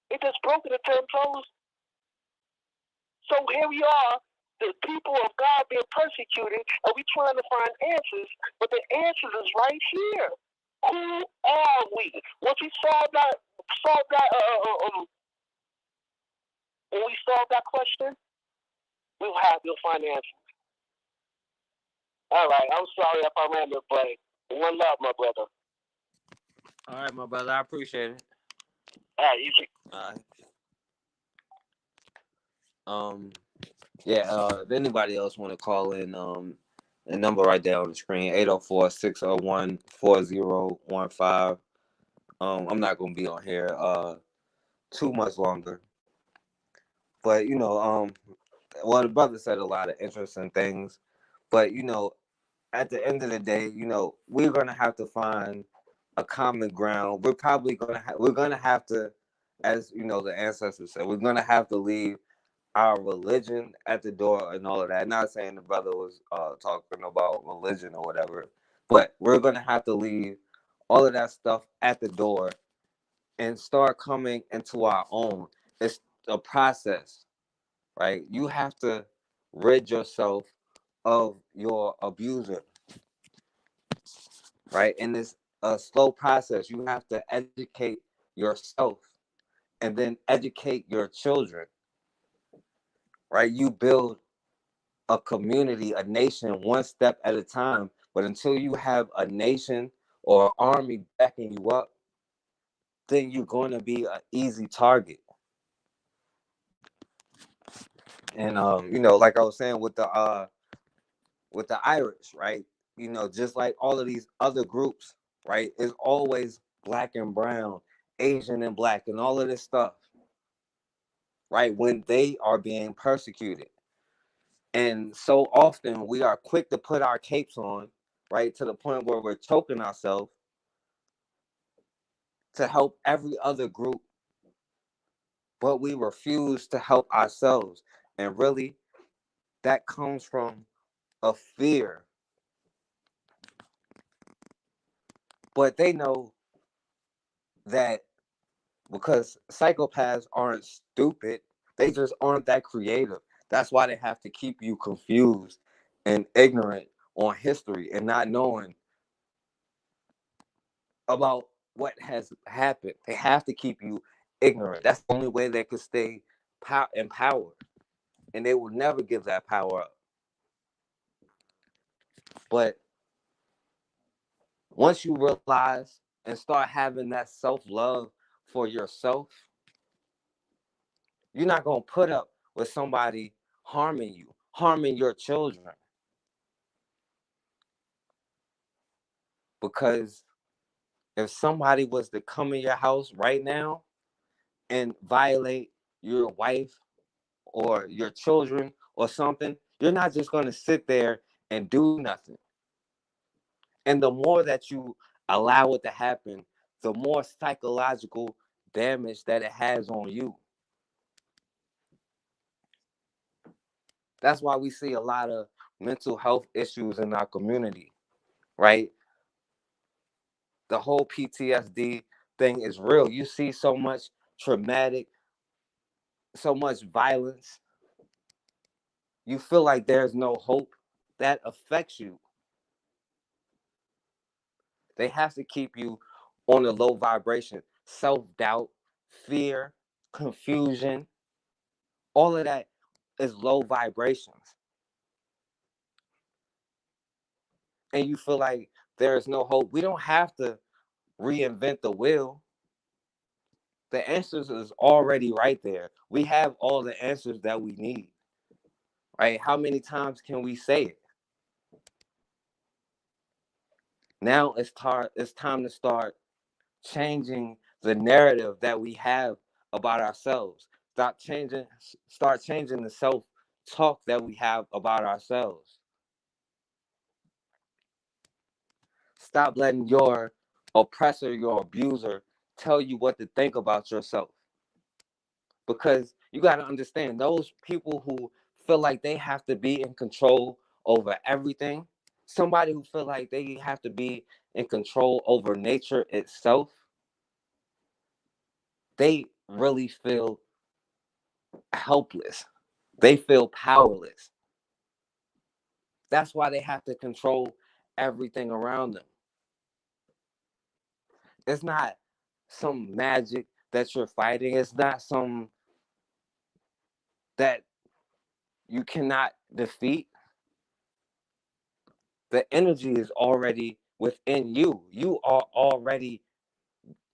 It just broke in the 10 toes. So here we are, the people of God being persecuted, and we trying to find answers, but the answers is right here. Who are we? Once we solve that, when we solve that question, you'll find the answer. All right, I'm sorry if I ran it, but one love, my brother. All right, my brother, I appreciate it. All right, easy. All right. Um, yeah. If anybody else want to call in, the number right there on the screen, 804-601-4015. I'm not gonna be on here too much longer, but well, the brother said a lot of interesting things, but at the end of the day, we're gonna have to find a common ground. We're gonna have to, as the ancestors said, we're gonna have to leave our religion at the door and all of that. Not saying the brother was talking about religion or whatever, but we're gonna have to leave all of that stuff at the door and start coming into our own. It's a process, right? You have to rid yourself of your abuser, right? And it's a slow process. You have to educate yourself and then educate your children, right? You build a community, a nation, one step at a time. But until you have a nation or an army backing you up, then you're going to be an easy target. And like I was saying with the Irish, right? Just like all of these other groups, right? It's always black and brown, Asian and black, and all of this stuff, right? When they are being persecuted. And so often we are quick to put our capes on, right? To the point where we're choking ourselves to help every other group, but we refuse to help ourselves. And really, that comes from a fear. But they know that because psychopaths aren't stupid, they just aren't that creative. That's why they have to keep you confused and ignorant on history and not knowing about what has happened. They have to keep you ignorant. That's the only way they can stay empowered, and they will never give that power up. But once you realize and start having that self-love for yourself, you're not going to put up with somebody harming you, harming your children. Because if somebody was to come in your house right now and violate your wife or your children or something, you're not just going to sit there and do nothing. And the more that you allow it to happen, the more psychological damage that it has on you. That's why we see a lot of mental health issues in our community, right? The whole PTSD thing is real. You see so much traumatic, so much violence. You feel like there's no hope. That affects you. They have to keep you on a low vibration. Self doubt, fear, confusion, all of that is low vibrations. And you feel like there is no hope. We don't have to reinvent the wheel. The answers is already right there. We have all the answers that we need. Right? How many times can we say it? Now it's time to start changing the narrative that we have about ourselves. Start changing the self-talk that we have about ourselves. Stop letting your oppressor, your abuser, tell you what to think about yourself. Because you got to understand, those people who feel like they have to be in control over everything, somebody who feel like they have to be in control over nature itself, they really feel helpless. They feel powerless. That's why they have to control everything around them. It's not some magic that you're fighting. It's not some that you cannot defeat. The energy is already within you. You are already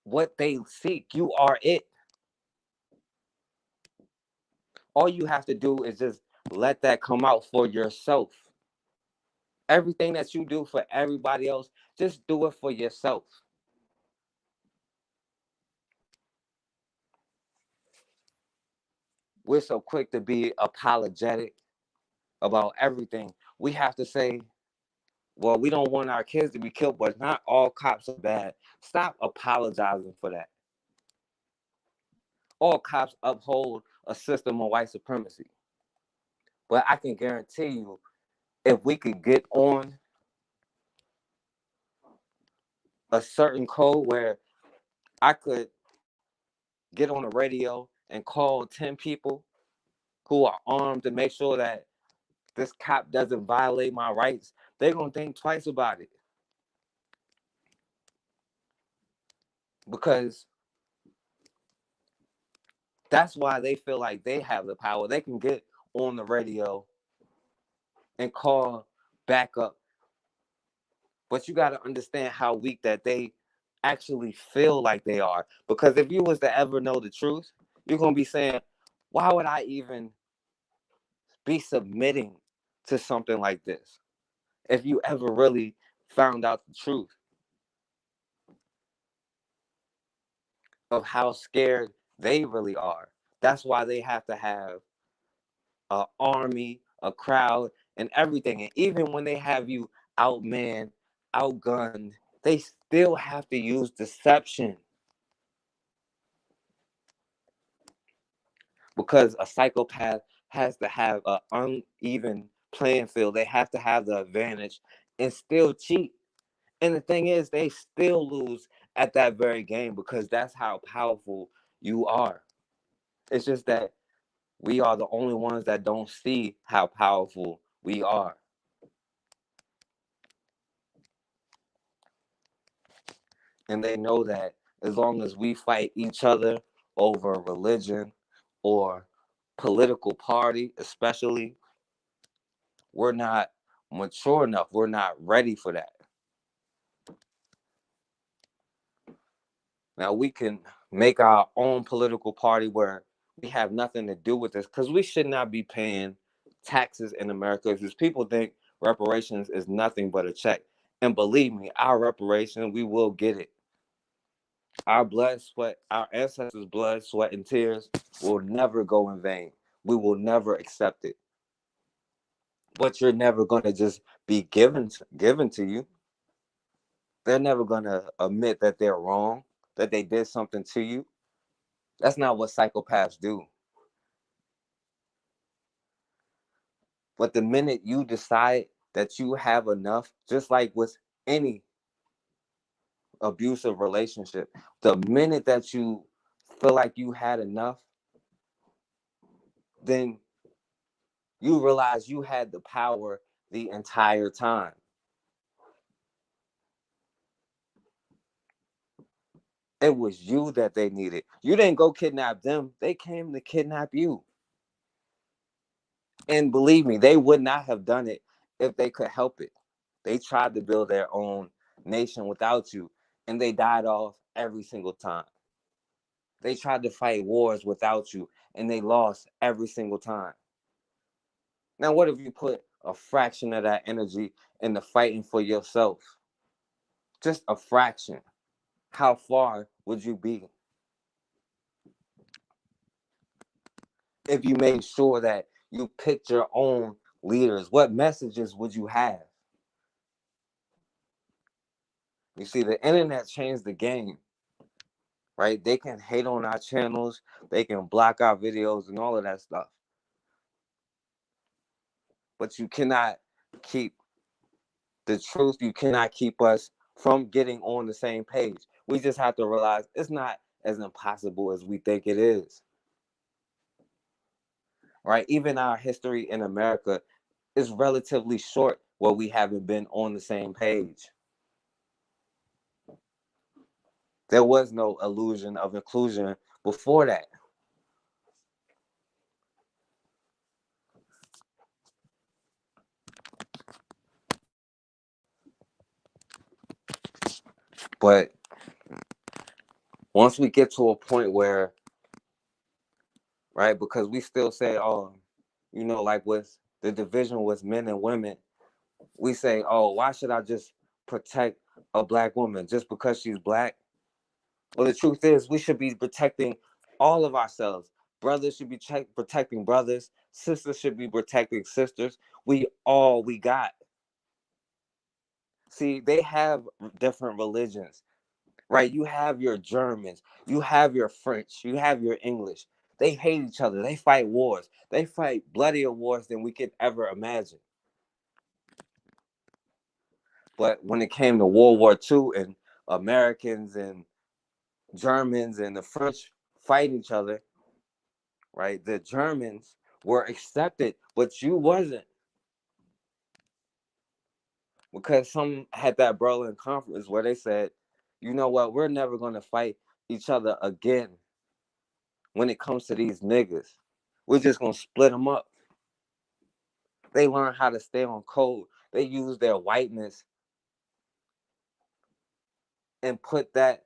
what they seek. You are it. All you have to do is just let that come out for yourself. Everything that you do for everybody else, just do it for yourself. We're so quick to be apologetic about everything. We have to say, well, we don't want our kids to be killed, but not all cops are bad. Stop apologizing for that. All cops uphold a system of white supremacy. But I can guarantee you, if we could get on a certain code where I could get on the radio and call 10 people who are armed to make sure that this cop doesn't violate my rights, they're going to think twice about it. Because that's why they feel like they have the power. They can get on the radio and call backup. But you got to understand how weak that they actually feel like they are. Because if you was to ever know the truth, you're going to be saying, why would I even be submitting to something like this? If you ever really found out the truth of how scared they really are. That's why they have to have an army, a crowd, and everything. And even when they have you outmanned, outgunned, they still have to use deception. Because a psychopath has to have an uneven playing field. They have to have the advantage and still cheat. And the thing is, they still lose at that very game because that's how powerful you are. It's just that we are the only ones that don't see how powerful we are. And they know that as long as we fight each other over religion or political party, especially, we're not mature enough. We're not ready for that. Now, we can make our own political party where we have nothing to do with this because we should not be paying taxes in America because people think reparations is nothing but a check. And believe me, our reparation, we will get it. Our blood, sweat, our ancestors' blood, sweat, and tears will never go in vain. We will never accept it. But you're never going to just be given to you. They're never going to admit that they're wrong, that they did something to you. That's not what psychopaths do. But the minute you decide that you have enough, just like with any abusive relationship, the minute that you feel like you had enough, then you realize you had the power the entire time. It was you that they needed. You didn't go kidnap them, they came to kidnap you. And believe me, they would not have done it if they could help it. They tried to build their own nation without you, and they died off every single time. They tried to fight wars without you, and they lost every single time. Now, what if you put a fraction of that energy into fighting for yourself? Just a fraction. How far would you be? if you made sure that you picked your own leaders? What messages would you have? You see, the internet changed the game, right? They can hate on our channels, they can block our videos and all of that stuff. But you cannot keep the truth. You cannot keep us from getting on the same page. We just have to realize it's not as impossible as we think it is. Right? Even our history in America is relatively short where we haven't been on the same page. There was no illusion of inclusion before that. But once we get to a point where, right, because we still say, oh, you know, like with the division was men and women, we say, oh, why should I just protect a black woman just because she's black? Well, the truth is, we should be protecting all of ourselves. Brothers should be protecting brothers. Sisters should be protecting sisters. We got. See, they have different religions, right? You have your Germans, you have your French, you have your English. They hate each other. They fight wars. They fight bloodier wars than we could ever imagine. But when it came to World War II and Americans and Germans and the French fighting each other, right? The Germans were accepted, but you wasn't. Because some had that Berlin conference where they said, you know what, we're never going to fight each other again when it comes to these niggas. We're just going to split them up. They learn how to stay on code. They use their whiteness and put that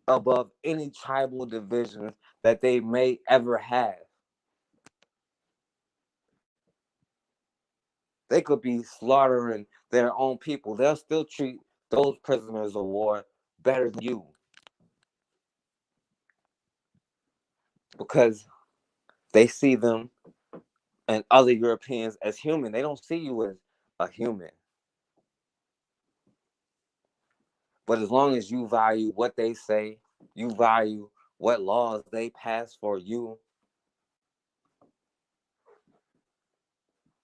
above any tribal divisions that they may ever have. They could be slaughtering their own people. They'll still treat those prisoners of war better than you because they see them and other Europeans as human. They don't see you as a human. But as long as you value what they say, you value what laws they pass for you,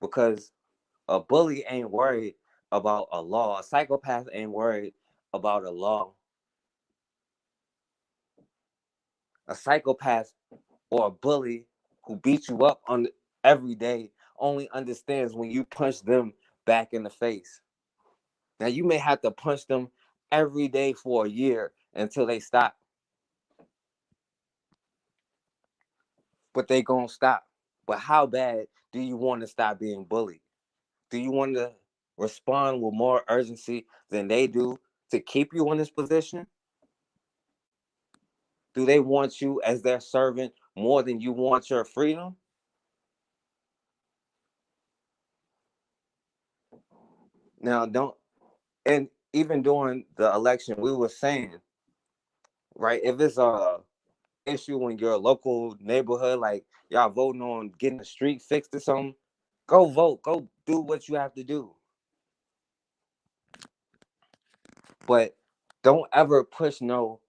because a bully ain't worried about a law, a psychopath ain't worried about a law. A psychopath or a bully who beats you up on every day only understands when you punch them back in the face. Now you may have to punch them every day for a year until they stop, but they gonna stop. But how bad do you want to stop being bullied? Do you want to respond with more urgency than they do to keep you in this position? Do they want you as their servant more than you want your freedom? Now, don't, and even during the election, we were saying, right, if it's a issue in your local neighborhood, like y'all voting on getting the street fixed or something, go vote, go do what you have to do. But don't ever push no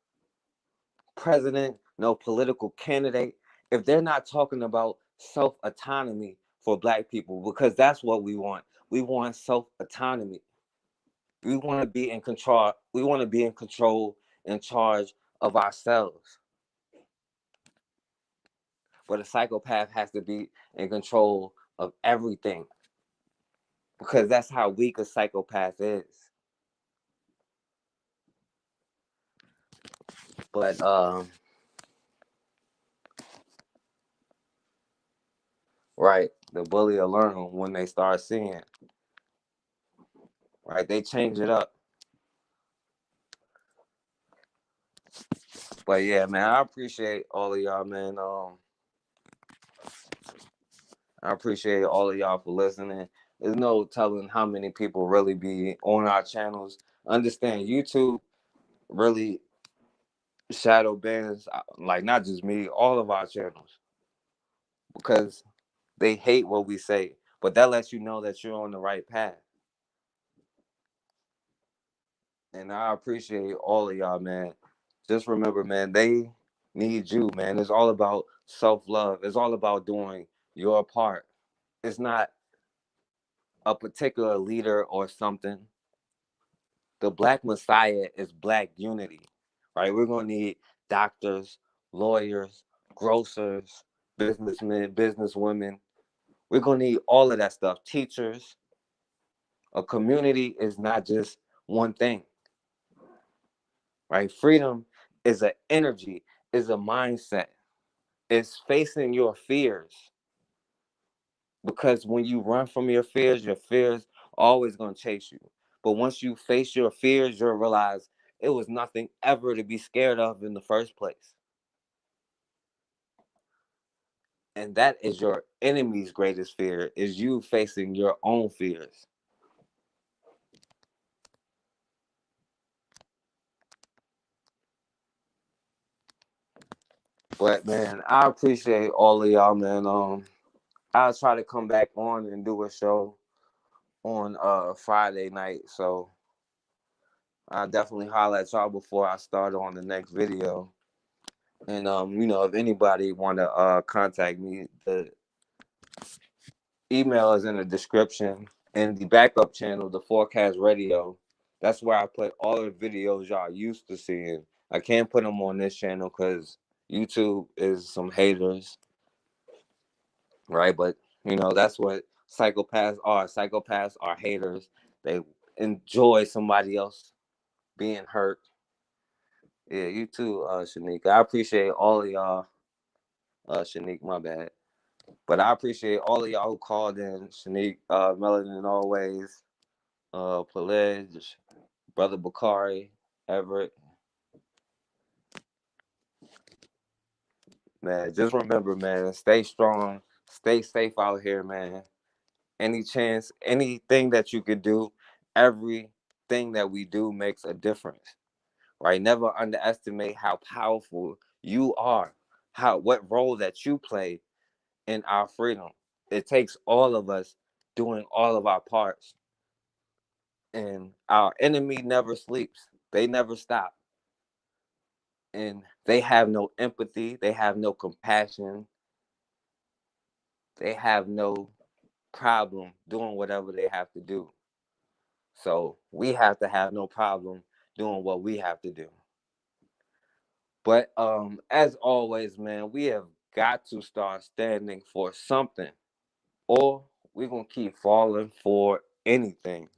president, no political candidate if they're not talking about self autonomy for black people, because that's what we want. We want self autonomy. We want to be in control. We want to be in control, in charge of ourselves. But a psychopath has to be in control of everything because that's how weak a psychopath is. But right, the bully will learn when they start seeing. Right, they change it up. But yeah, man, I appreciate all of y'all, man. I appreciate all of y'all for listening. There's no telling how many people really be on our channels. Understand YouTube really shadow bans, like not just me, all of our channels. because they hate what we say. But that lets you know that you're on the right path. And I appreciate all of y'all, man. Just remember, man, they need you, man. It's all about self love. It's all about doing your part. It's not a particular leader or something. The Black Messiah is Black unity, right? We're going to need doctors, lawyers, grocers, businessmen, businesswomen. We're going to need all of that stuff. Teachers. A community is not just one thing, right? Freedom is an energy, is a mindset. It's facing your fears. Because when you run from your fears always gonna chase you. But once you face your fears, you'll realize it was nothing ever to be scared of in the first place. And that is your enemy's greatest fear, is you facing your own fears. But man, I appreciate all of y'all, man. I'll try to come back on and do a show on Friday night. So I'll definitely holler at y'all before I start on the next video. And if anybody wanna contact me, the email is in the description. And the backup channel, the Forecast Radio, that's where I put all the videos y'all used to seeing. I can't put them on this channel because YouTube is some haters, right? But that's what psychopaths are. Psychopaths are haters. They enjoy somebody else being hurt. Yeah, you too, Shanique. I appreciate all of y'all. Shanique, my bad. But I appreciate all of y'all who called in. Shanique, Melanin always, Pelage, Brother Bakari, Everett. Man, just remember, man, stay strong, stay safe out here, man. Any chance, anything that you could do, everything that we do makes a difference, right? Never underestimate how powerful you are, what role that you play in our freedom. It takes all of us doing all of our parts. And our enemy never sleeps. They never stop. And they have no empathy, they have no compassion, they have no problem doing whatever they have to do. So we have to have no problem doing what we have to do. But as always, man, we have got to start standing for something, or we're gonna keep falling for anything.